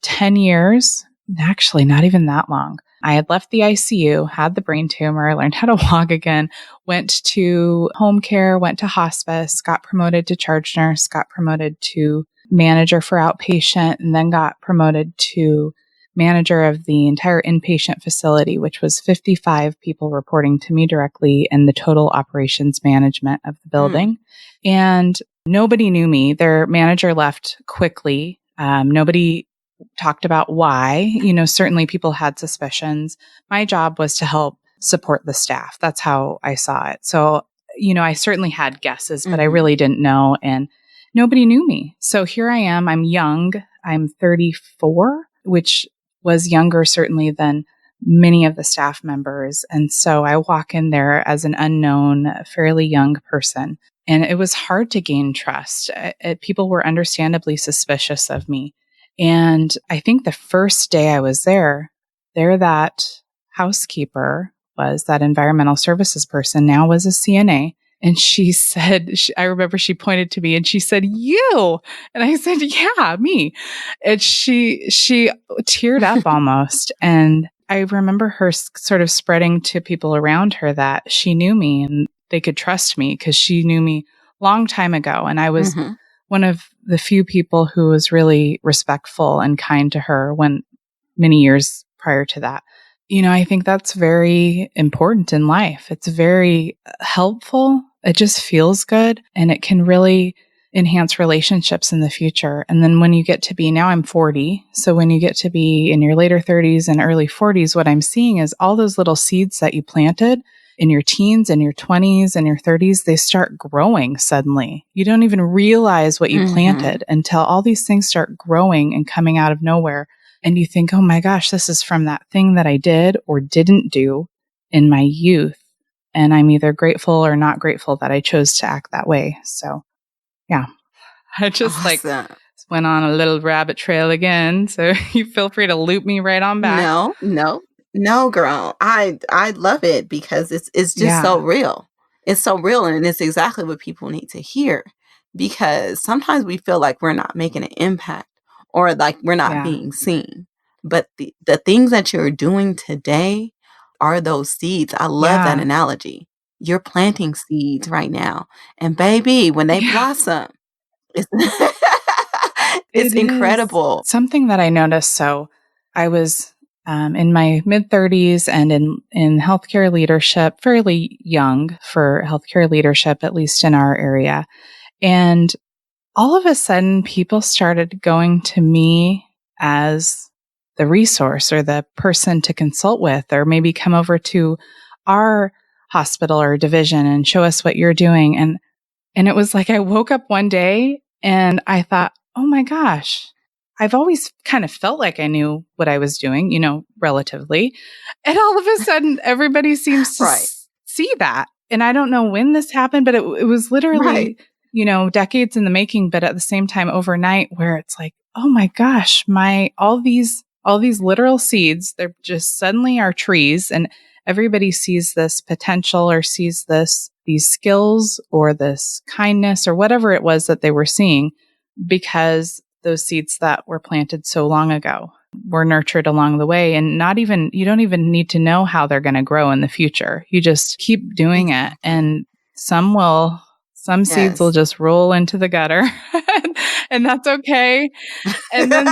10 years, actually not even that long, I had left the ICU, had the brain tumor, learned how to walk again, went to home care, went to hospice, got promoted to charge nurse, got promoted to manager for outpatient, and then got promoted to manager of the entire inpatient facility, which was 55 people reporting to me directly and the total operations management of the building. And nobody knew me. Their manager left quickly. Nobody talked about why. Certainly people had suspicions. My job was to help support the staff. That's how I saw it. So, I certainly had guesses, but I really didn't know. And nobody knew me. So here I am. I'm young. I'm 34, which was younger certainly than many of the staff members. And so I walk in there as an unknown, fairly young person. And it was hard to gain trust. People were understandably suspicious of me. And I think the first day I was there, that housekeeper was that environmental services person, now was a CNA. And she said, I remember she pointed to me and she said, "You." And I said, "Yeah, me." And she teared up almost. And I remember her sort of spreading to people around her that she knew me and they could trust me because she knew me long time ago. And I was one of the few people who was really respectful and kind to her when many years prior to that. I think that's very important in life. It's very helpful. It just feels good and it can really enhance relationships in the future. And then when you get to be, now I'm 40. So when you get to be in your later 30s and early 40s, what I'm seeing is all those little seeds that you planted in your teens and your 20s and your 30s, they start growing suddenly. You don't even realize what you planted until all these things start growing and coming out of nowhere. And you think, oh my gosh, this is from that thing that I did or didn't do in my youth. And I'm either grateful or not grateful that I chose to act that way. So, yeah, I just went on a little rabbit trail again. So you feel free to loop me right on back. No, girl. I love it because it's just so real. It's so real. And it's exactly what people need to hear, because sometimes we feel like we're not making an impact or like we're not being seen. But the things that you're doing today are those seeds. I love that analogy. You're planting seeds right now. And baby, when they blossom, it's, it's incredible. Something that I noticed. So I was in my mid 30s and in healthcare leadership, fairly young for healthcare leadership, at least in our area. And all of a sudden, people started going to me as the resource or the person to consult with, or maybe come over to our hospital or division and show us what you're doing. And it was like I woke up one day and I thought, oh my gosh, I've always kind of felt like I knew what I was doing, relatively. And all of a sudden, everybody seems to see that. And I don't know when this happened, but it was literally, decades in the making, but at the same time, overnight, where it's like, oh my gosh, all these literal seeds, they're just suddenly are trees, and everybody sees this potential or sees these skills or this kindness or whatever it was that they were seeing because those seeds that were planted so long ago. were nurtured along the way, and you don't even need to know how they're going to grow in the future. You just keep doing it, and some seeds will just roll into the gutter and that's okay. And then,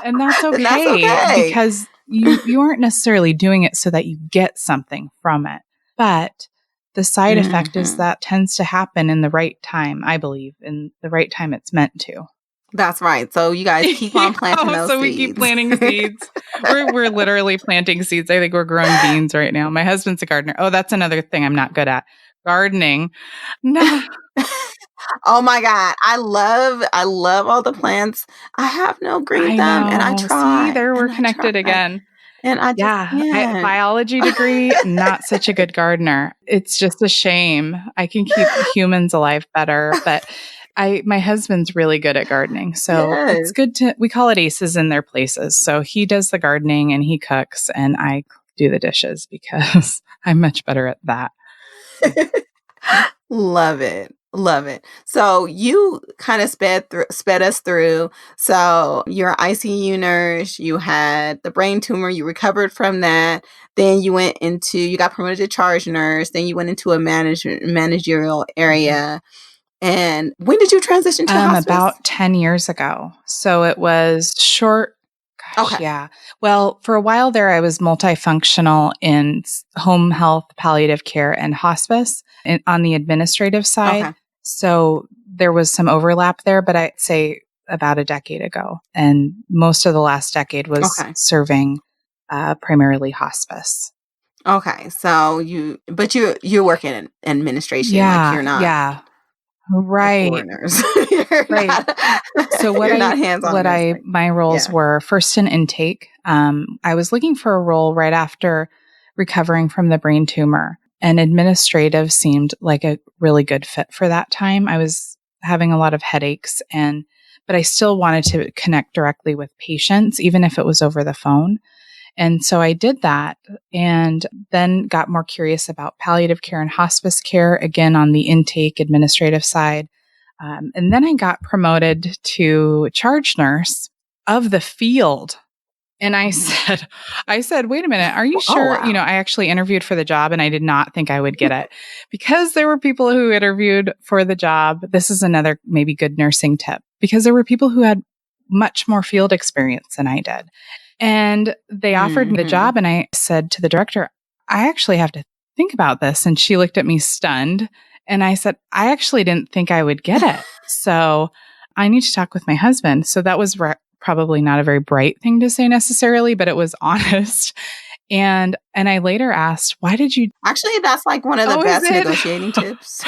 and that's okay, And that's okay. because you aren't necessarily doing it so that you get something from it. But the side effect is that tends to happen in the right time, I believe, in the right time it's meant to. That's right. So you guys keep on planting those so seeds. We keep planting seeds. We're literally planting seeds. I think we're growing beans right now. My husband's a gardener. Oh, that's another thing I'm not good at. Gardening. No. Oh my God. I love all the plants. I have no green thumb and I try. See, there we're connected again. And I just biology degree, not such a good gardener. It's just a shame. I can keep humans alive better, but my husband's really good at gardening. So it's good we call it aces in their places. So he does the gardening and he cooks and I do the dishes because I'm much better at that. Love it. Love it. So you kind of sped us through. So you're an ICU nurse, you had the brain tumor, you recovered from that. Then you got promoted to charge nurse. Then you went into a managerial area. And when did you transition to hospice? About 10 years ago. So it was short. Gosh, okay. Yeah. Well, for a while there, I was multifunctional in home health, palliative care, and hospice on the administrative side. Okay. So there was some overlap there, but I'd say about a decade ago. And most of the last decade was serving primarily hospice. Okay. So you're working in administration. Yeah. Like you're not. Yeah. Right. Right. So my roles were first in intake. I was looking for a role right after recovering from the brain tumor, and administrative seemed like a really good fit for that time. I was having a lot of headaches but I still wanted to connect directly with patients, even if it was over the phone. And so I did that and then got more curious about palliative care and hospice care, again, on the intake administrative side. And then I got promoted to charge nurse of the field. And I said, wait a minute, are you sure? Wow. I actually interviewed for the job and I did not think I would get it because there were people who interviewed for the job. This is another maybe good nursing tip, because there were people who had much more field experience than I did. And they offered me the job, and I said to the director, I actually have to think about this. And she looked at me stunned. And I said, I actually didn't think I would get it. So I need to talk with my husband. So that was probably not a very bright thing to say necessarily, but it was honest. And I later asked, why did you... Actually, that's like one of the best negotiating tips.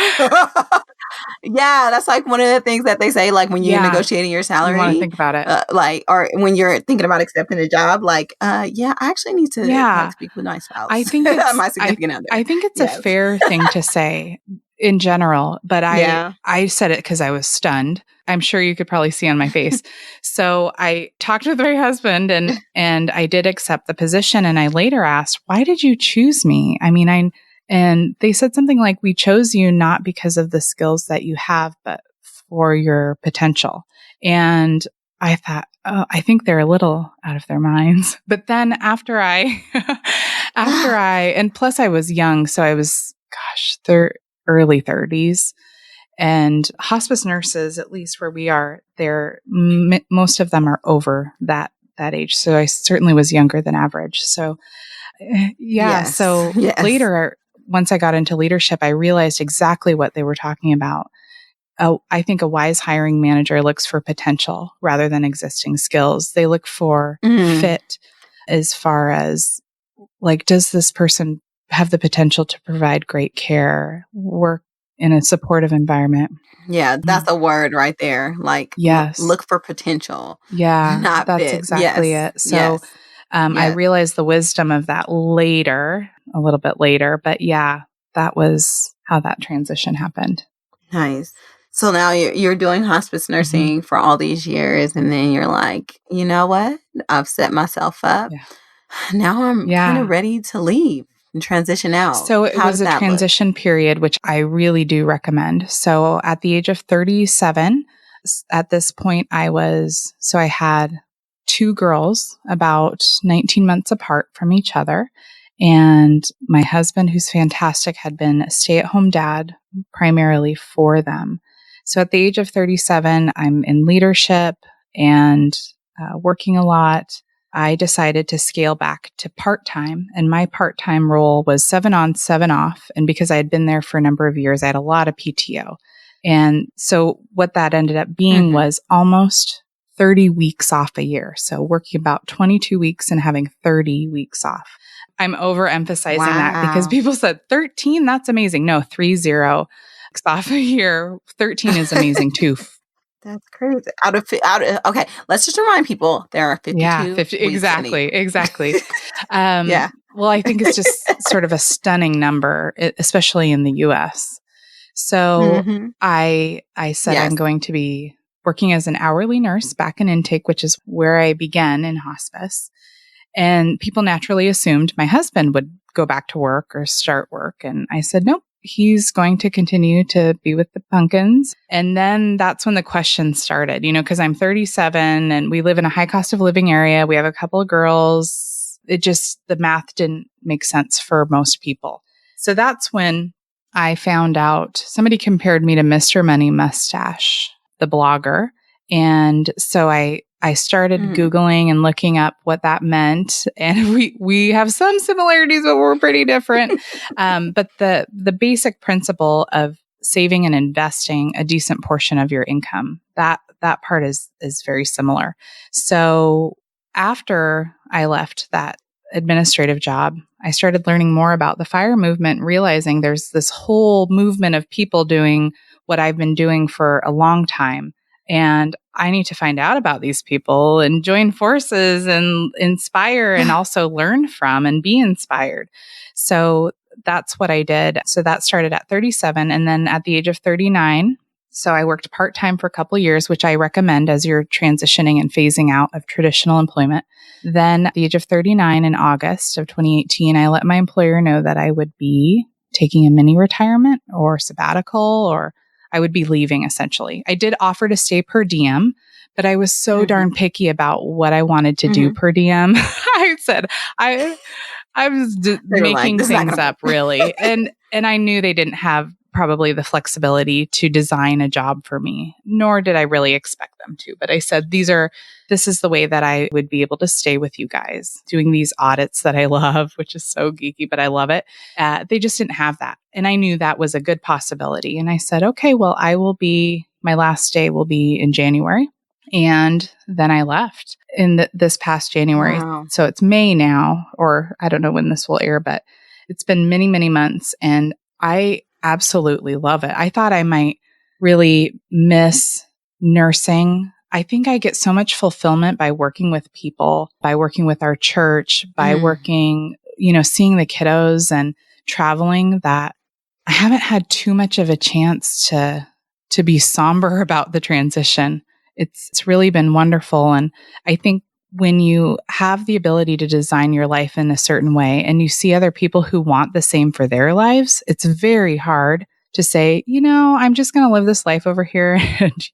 Yeah, that's like one of the things that they say, like when you're negotiating your salary. You want to think about it. Or when you're thinking about accepting a job, like, I actually need to speak with my spouse. I think it's, my significant other. I think it's a fair thing to say in general, but I said it because I was stunned. I'm sure you could probably see on my face. So I talked with my husband and I did accept the position. And I later asked, why did you choose me? I mean, and they said something like, we chose you not because of the skills that you have, but for your potential. And I thought, oh, I think they're a little out of their minds. But then after I, and plus I was young, so I was, early 30s. And hospice nurses, at least where we are, most of them are over that age. So I certainly was younger than average. So later, once I got into leadership, I realized exactly what they were talking about. I think a wise hiring manager looks for potential rather than existing skills. They look for fit as far as, like, does this person have the potential to provide great care, work in a supportive environment? Yeah, that's a word right there. Like, look for potential. Yeah, not that's fit. Exactly it. So I realized the wisdom of that a little bit later. But that was how that transition happened. Nice. So now you're doing hospice nursing for all these years, and then you're like, you know what? I've set myself up. Yeah. Now I'm kind of ready to leave and transition out. So it was a transition period, which I really do recommend. So at the age of 37, at this point I had two girls about 19 months apart from each other. And my husband, who's fantastic, had been a stay-at-home dad primarily for them. So at the age of 37, I'm in leadership and working a lot. I decided to scale back to part-time, and my part-time role was 7 on, 7 off. And because I had been there for a number of years, I had a lot of PTO. And so what that ended up being was almost 30 weeks off a year. So working about 22 weeks and having 30 weeks off. I'm overemphasizing that because people said 13, that's amazing. No, 30 weeks off a year. 13 is amazing too. That's crazy. Okay, let's just remind people there are 52 weeks exactly. Yeah. Well, I think it's just sort of a stunning number, especially in the US. So I said I'm going to be working as an hourly nurse back in intake, which is where I began in hospice. And people naturally assumed my husband would go back to work or start work. And I said, nope, he's going to continue to be with the pumpkins. And then that's when the question started, because I'm 37 and we live in a high cost of living area. We have a couple of girls. The math didn't make sense for most people. So that's when I found out somebody compared me to Mr. Money Mustache, the blogger. And so I started Googling and looking up what that meant. And we have some similarities, but we're pretty different. But the basic principle of saving and investing a decent portion of your income, that part is very similar. So after I left that administrative job, I started learning more about the FIRE movement, realizing there's this whole movement of people doing what I've been doing for a long time. And I need to find out about these people and join forces and inspire and also learn from and be inspired. So that's what I did. So that started at 37. And then at the age of 39, so I worked part-time for a couple of years, which I recommend as you're transitioning and phasing out of traditional employment. Then at the age of 39 in August of 2018, I let my employer know that I would be taking a mini retirement or sabbatical, or I would be leaving essentially. I did offer to stay per diem, but I was so darn picky about what I wanted to do per diem. I said, I was making things up really. And I knew they didn't have probably the flexibility to design a job for me, nor did I really expect them to. But I said, this is the way that I would be able to stay with you guys doing these audits that I love, which is so geeky, but I love it. They just didn't have that. And I knew that was a good possibility. And I said, okay, well, my last day will be in January. And then I left in this past January. Wow. So it's May now, or I don't know when this will air, but it's been many, many months. And I absolutely love it. I thought I might really miss nursing. I think I get so much fulfillment by working with people, by working with our church, by working, seeing the kiddos and traveling, that I haven't had too much of a chance to be somber about the transition. It's really been wonderful. And I think when you have the ability to design your life in a certain way and you see other people who want the same for their lives, it's very hard to say, I'm just going to live this life over here and,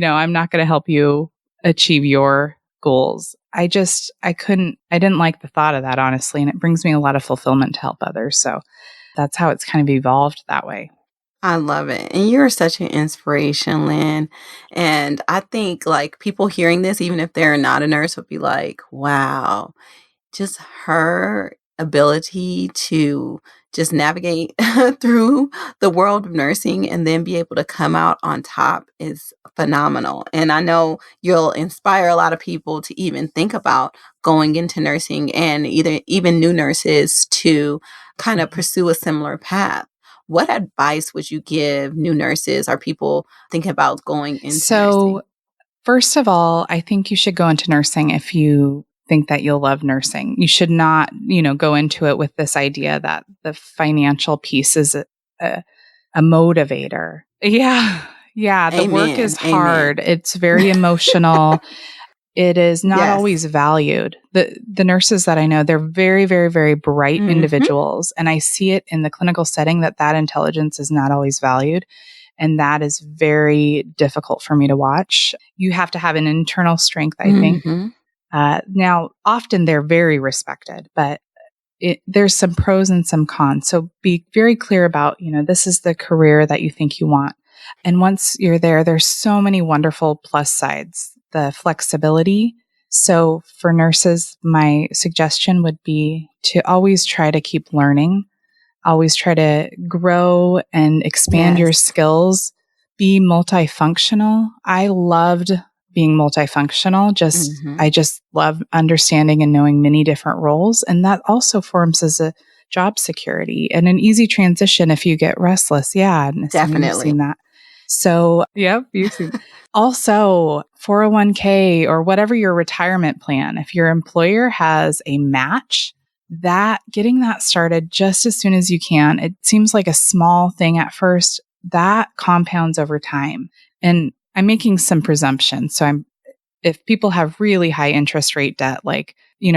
I'm not going to help you achieve your goals. I didn't like the thought of that, honestly. And it brings me a lot of fulfillment to help others. So that's how it's kind of evolved that way. I love it. And you're such an inspiration, Lynn. And I think people hearing this, even if they're not a nurse, would be like, wow, just her ability to just navigate through the world of nursing and then be able to come out on top is phenomenal. And I know you'll inspire a lot of people to even think about going into nursing, and even new nurses to kind of pursue a similar path. What advice would you give new nurses or people thinking about going into nursing? First of all, I think you should go into nursing if you think that you'll love nursing. You should not, go into it with this idea that the financial piece is a motivator. Yeah. Yeah. The work is hard. It's very emotional. It is not always valued. The nurses that I know, they're very, very, very bright individuals. And I see it in the clinical setting that intelligence is not always valued. And that is very difficult for me to watch. You have to have an internal strength, I think. Now, often they're very respected, but there's some pros and some cons. So be very clear about, this is the career that you think you want. And once you're there, there's so many wonderful plus sides. The flexibility. So for nurses, my suggestion would be to always try to keep learning, always try to grow and expand your skills, be multifunctional. I loved being multifunctional. I just love understanding and knowing many different roles. And that also forms as a job security and an easy transition if you get restless. Yeah. Definitely. You've seen that. So, yep, you've seen. Also, 401k or whatever your retirement plan, if your employer has a match, getting that started just as soon as you can. It seems like a small thing at first. That compounds over time. And I'm making some presumptions. So if people have really high interest rate debt, like,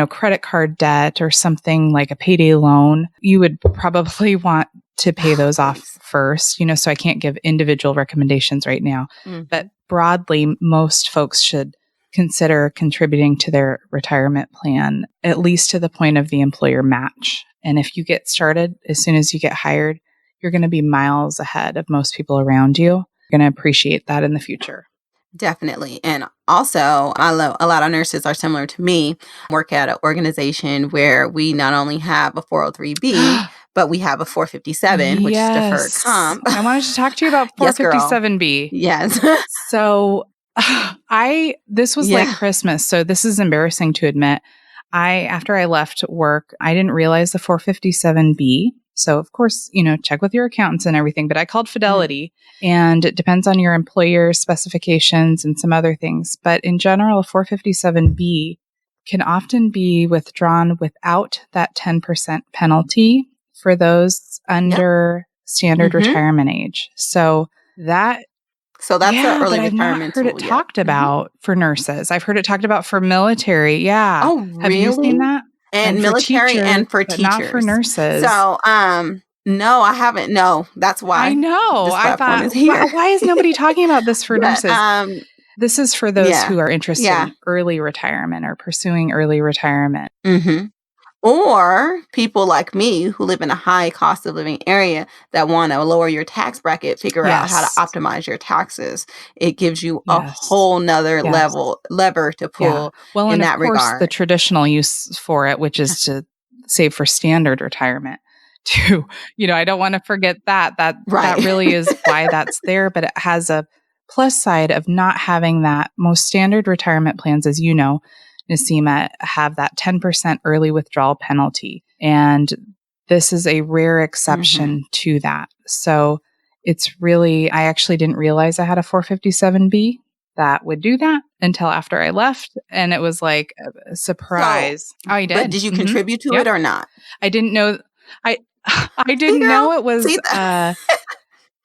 credit card debt or something like a payday loan, you would probably want to pay those off first, so I can't give individual recommendations right now. But broadly, most folks should consider contributing to their retirement plan, at least to the point of the employer match. And if you get started as soon as you get hired, you're going to be miles ahead of most people around you. You're going to appreciate that in the future. Definitely. And also, a lot of nurses are similar to me, work at an organization where we not only have a 403B, but we have a 457, which is deferred comp. I wanted to talk to you about 457B. Yes. So this was like Christmas. So this is embarrassing to admit. After I left work, I didn't realize the 457B. So of course, check with your accountants and everything, but I called Fidelity and it depends on your employer's specifications and some other things. But in general, 457B can often be withdrawn without that 10% penalty for those under standard retirement age. So that's an early retirement tool. I've not heard it talked about for nurses. I've heard it talked about for military. Yeah. Oh, really? Have you seen that? And military teachers, and for but teachers. not for nurses. So, no, I haven't. No, that's why. I know. This I thought, is here. why is nobody talking about this for nurses? This is for those who are interested in early retirement or pursuing early retirement. Or people like me who live in a high cost of living area that want to lower your tax bracket, figure out how to optimize your taxes. It gives you a whole nother lever to pull in that regard. Well, and of course, the traditional use for it, which is to save for standard retirement. Too, I don't want to forget that really is why that's there, but it has a plus side of not having that. Most standard retirement plans, as you know, Naseema, have that 10% early withdrawal penalty. And this is a rare exception to that. So it's really, I actually didn't realize I had a 457B that would do that until after I left. And it was like a surprise. I did. But did you contribute to it or not? I didn't know. I didn't know it was,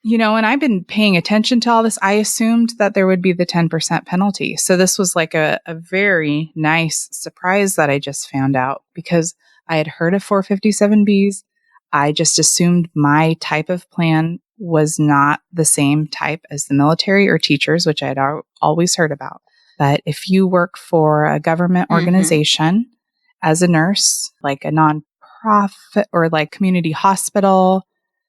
and I've been paying attention to all this. I assumed that there would be the 10% penalty. So this was like a very nice surprise that I just found out because I had heard of 457Bs. I just assumed my type of plan was not the same type as the military or teachers, which I'd always heard about. But if you work for a government organization as a nurse, like a nonprofit or like community hospital,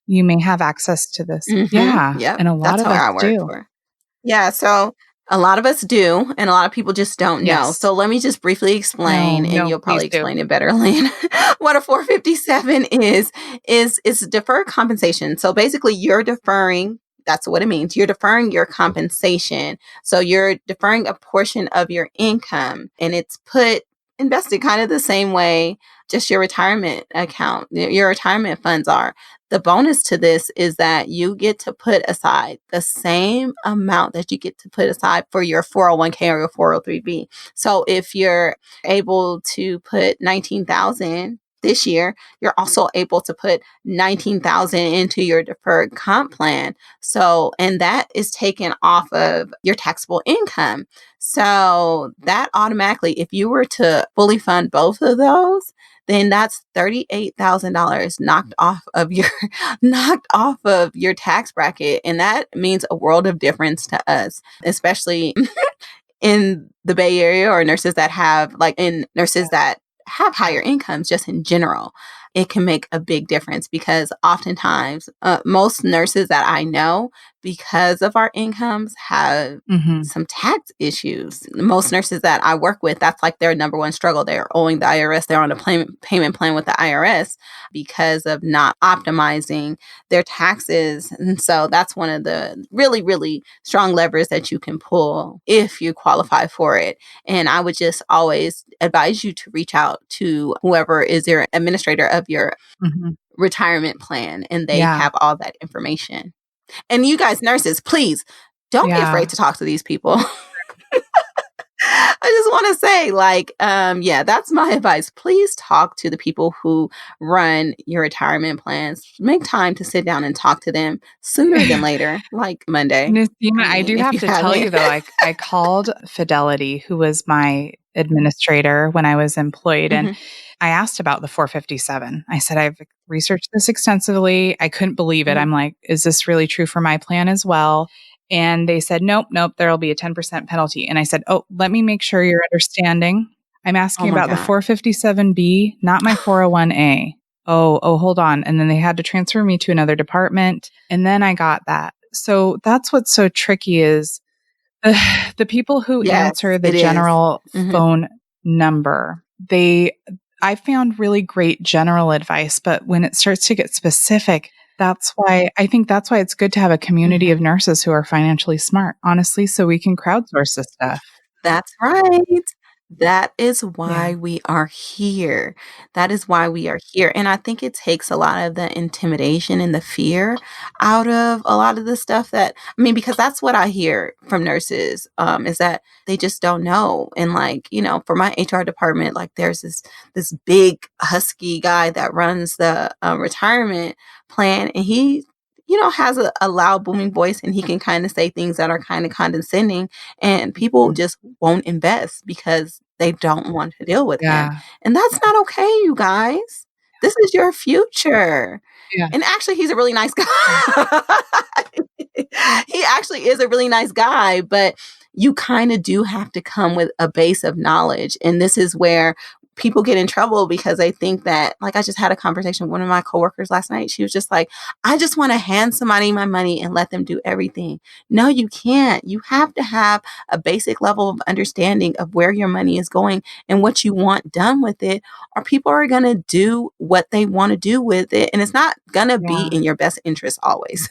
you may have access to this. Yeah. And a lot of us do. Yeah. So a lot of us do. And a lot of people just don't know. So let me just briefly explain, and you'll probably explain it better, Lynn. What a 457 is deferred compensation. So basically you're deferring. That's what it means. You're deferring your compensation. So you're deferring a portion of your income, and it's invested kind of the same way just your retirement account, your retirement funds are. The bonus to this is that you get to put aside the same amount that you get to put aside for your 401k or your 403b. So if you're able to put $19,000 this year, you're also able to put $19,000 into your deferred comp plan. So, and that is taken off of your taxable income. So that automatically, if you were to fully fund both of those, then that's $38,000 knocked off of your tax bracket. And that means a world of difference to us, especially in the Bay Area, or nurses that have nurses that have higher incomes just in general, it can make a big difference, because oftentimes most nurses that I know, because of our incomes, have some tax issues. Most nurses that I work with, that's like their number one struggle. They're owing the IRS. They're on a payment plan with the IRS because of not optimizing their taxes. And so that's one of the really, really strong levers that you can pull if you qualify for it. And I would just always advise you to reach out to whoever is your administrator of your retirement plan, and they have all that information. And you guys, nurses, please don't be afraid to talk to these people. I just want to say, that's my advice. Please talk to the people who run your retirement plans. Make time to sit down and talk to them sooner than later, like Monday. Naseema, I do have to tell you, though, I called Fidelity, who was my administrator when I was employed, and I asked about the 457. I said, I've researched this extensively. I couldn't believe it. I'm like, is this really true for my plan as well? And they said, nope, there'll be a 10% penalty. And I said, oh, let me make sure you're understanding. I'm asking about the 457B, not my 401A. Oh, hold on. And then they had to transfer me to another department. And then I got that. So that's what's so tricky is the people who answer the general phone number. I found really great general advice, but when it starts to get specific, that's why it's good to have a community of nurses who are financially smart, honestly, so we can crowdsource this stuff. That's right. That is why we are here. That is why we are here. And I think it takes a lot of the intimidation and the fear out of a lot of the stuff because that's what I hear from nurses, is that they just don't know. And for my HR department, there's this big husky guy that runs the retirement plan, and he has a loud booming voice, and he can kind of say things that are kind of condescending, and people just won't invest because they don't want to deal with him. And that's not okay, you guys. This is your future. And actually, he's a really nice guy. He actually is a really nice guy, but you kind of do have to come with a base of knowledge. And this is where people get in trouble, because they think that, I just had a conversation with one of my coworkers last night. She was just like, I just want to hand somebody my money and let them do everything. No, you can't. You have to have a basic level of understanding of where your money is going and what you want done with it, or people are going to do what they want to do with it. And it's not going to be in your best interest always.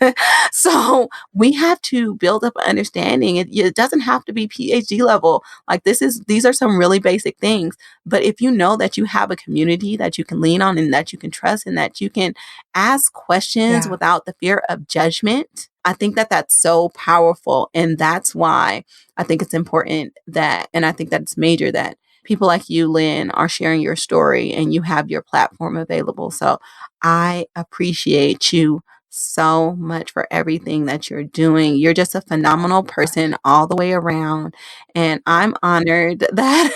So we have to build up an understanding. It doesn't have to be PhD level. These are some really basic things. But if you know that you have a community that you can lean on and that you can trust and that you can ask questions without the fear of judgment, I think that that's so powerful. And that's why I think it's important and I think that it's major that people like you, Lynn, are sharing your story and you have your platform available. So I appreciate you so much for everything that you're doing. You're just a phenomenal person all the way around. And I'm honored that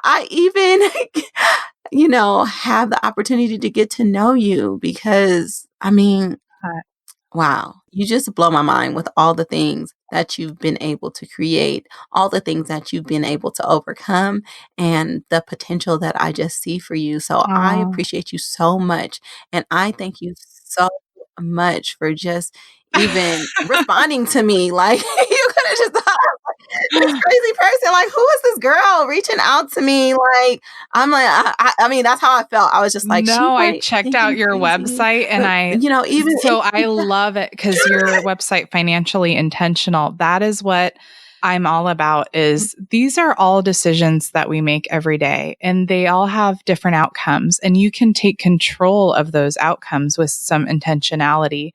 I even, have the opportunity to get to know you, because, wow, you just blow my mind with all the things that you've been able to create, all the things that you've been able to overcome, and the potential that I just see for you. So I appreciate you so much. And I thank you so much for just even responding to me. You could have just thought, this crazy person, who is this girl reaching out to me? I'm that's how I felt. I was just like, no, I checked out your website, and I love it, because your website, Financially Intentional, that is what I'm all about. Is these are all decisions that we make every day, and they all have different outcomes, and you can take control of those outcomes with some intentionality.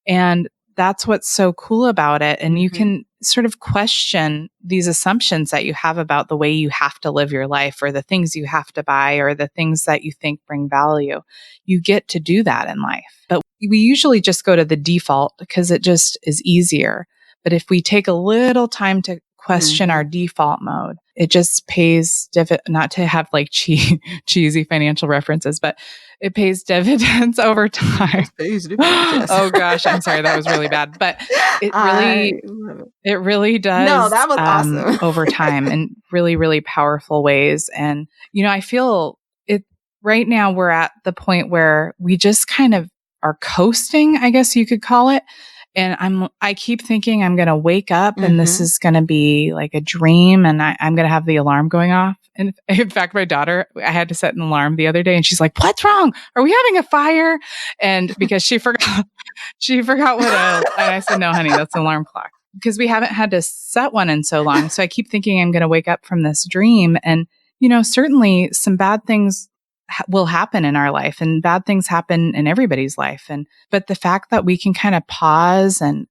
And that's what's so cool about it. And you can sort of question these assumptions that you have about the way you have to live your life, or the things you have to buy, or the things that you think bring value. You get to do that in life. But we usually just go to the default because it just is easier. But if we take a little time to question our default mode, it just pays not to have cheesy financial references, but it pays dividends over time. It pays dividends. Oh gosh, I'm sorry, that was really bad, but it really does. No, that was awesome. Over time in really, really powerful ways. And, I feel it right now we're at the point where we just kind of are coasting, I guess you could call it. And I keep thinking I'm going to wake up and this is going to be like a dream and I'm going to have the alarm going off. And in fact, my daughter, I had to set an alarm the other day and she's like, "What's wrong? Are we having a fire?" And because she forgot and I said, "No, honey, that's an alarm clock." Because we haven't had to set one in so long. So I keep thinking I'm going to wake up from this dream. And, certainly some bad things will happen in our life and bad things happen in everybody's life. But the fact that we can kind of pause and,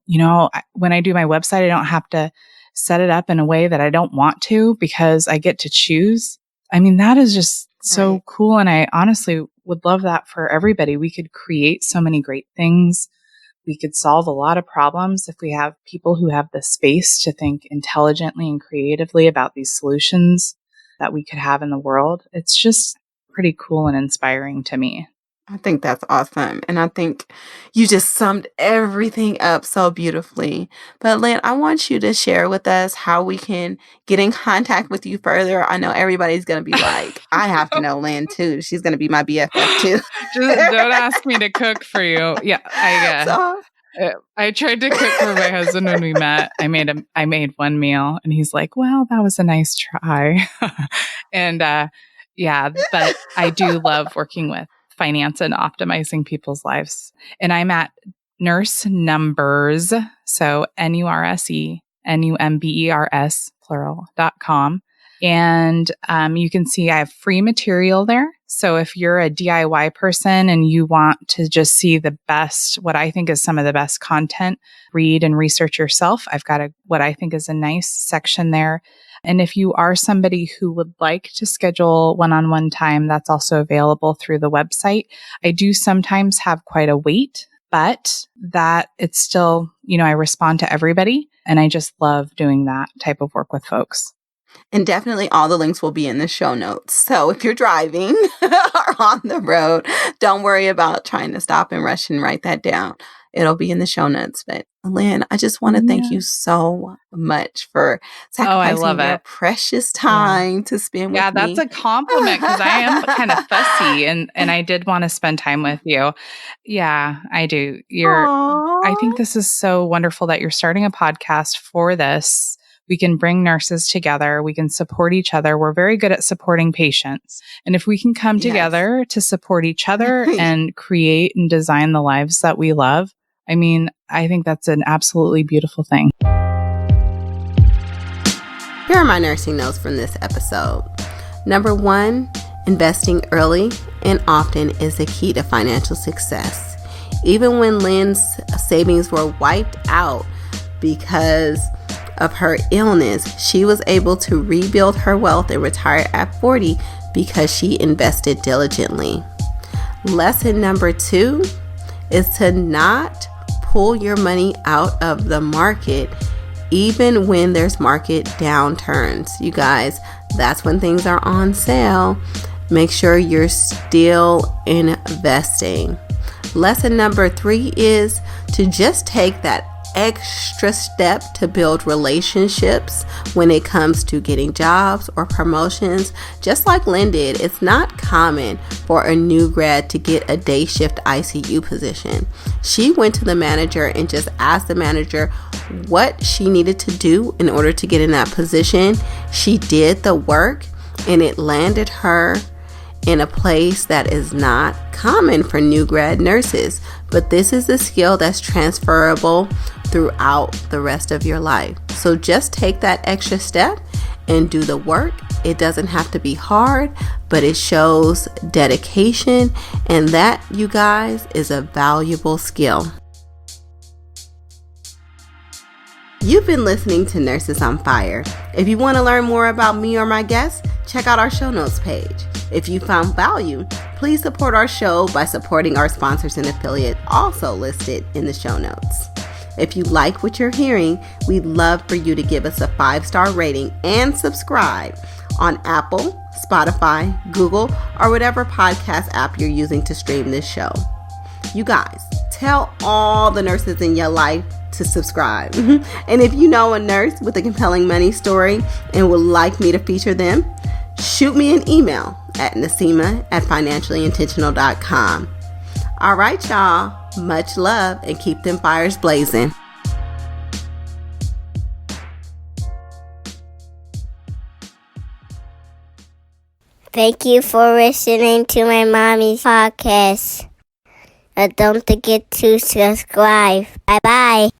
when I do my website, I don't have to set it up in a way that I don't want to because I get to choose. I mean, that is just so cool. And I honestly would love that for everybody. We could create so many great things. We could solve a lot of problems if we have people who have the space to think intelligently and creatively about these solutions that we could have in the world. It's just pretty cool and inspiring to me. I think that's awesome. And I think you just summed everything up so beautifully. But Lynn, I want you to share with us how we can get in contact with you further. I know everybody's going to be like, I have to know Lynn too. She's going to be my BFF too. Just don't ask me to cook for you. Yeah, I tried to cook for my husband when we met. I made one meal and he's like, "Well, that was a nice try." And but I do love working with finance and optimizing people's lives. And I'm at Nurse Numbers, so NURSE plural.com. And you can see I have free material there. So if you're a DIY person and you want to just see the best, what I think is some of the best content, read and research yourself, I've got what I think is a nice section there. And if you are somebody who would like to schedule one-on-one time, that's also available through the website. I do sometimes have quite a wait, but that it's still, I respond to everybody. And I just love doing that type of work with folks. And definitely all the links will be in the show notes. So if you're driving or on the road, don't worry about trying to stop and rush and write that down. It'll be in the show notes. But Lynn, I just want to thank you so much for sacrificing your precious time to spend with me. Yeah, that's a compliment because I am kind of fussy and I did want to spend time with you. Yeah, I do. I think this is so wonderful that you're starting a podcast for this. We can bring nurses together. We can support each other. We're very good at supporting patients. And if we can come together to support each other and create and design the lives that we love, I think that's an absolutely beautiful thing. Here are my nursing notes from this episode. Number 1, investing early and often is the key to financial success. Even when Lynn's savings were wiped out because of her illness, she was able to rebuild her wealth and retire at 40 because she invested diligently. Lesson number 2 is to not pull your money out of the market even when there's market downturns. You guys, that's when things are on sale. Make sure you're still investing. Lesson number 3 is to just take that extra step to build relationships when it comes to getting jobs or promotions. Just like Lynn did, it's not common for a new grad to get a day shift ICU position. She went to the manager and just asked the manager what she needed to do in order to get in that position. She did the work and it landed her in a place that is not common for new grad nurses. But this is a skill that's transferable throughout the rest of your life. So just take that extra step and do the work. It doesn't have to be hard, but it shows dedication, and that, you guys, is a valuable skill. You've been listening to Nurses on Fire. If you want to learn more about me or my guests, check out our show notes page. If you found value, please support our show by supporting our sponsors and affiliate, also listed in the show notes. If you like what you're hearing, we'd love for you to give us a 5-star rating and subscribe. on Apple, Spotify, Google, or whatever podcast app you're using to stream this show. You guys, tell all the nurses in your life to subscribe. And if you know a nurse with a compelling money story and would like me to feature them, shoot me an email at Naseema@financiallyintentional.com. All right, y'all. Much love and keep them fires blazing. Thank you for listening to my mommy's podcast. Don't forget to subscribe. Bye-bye.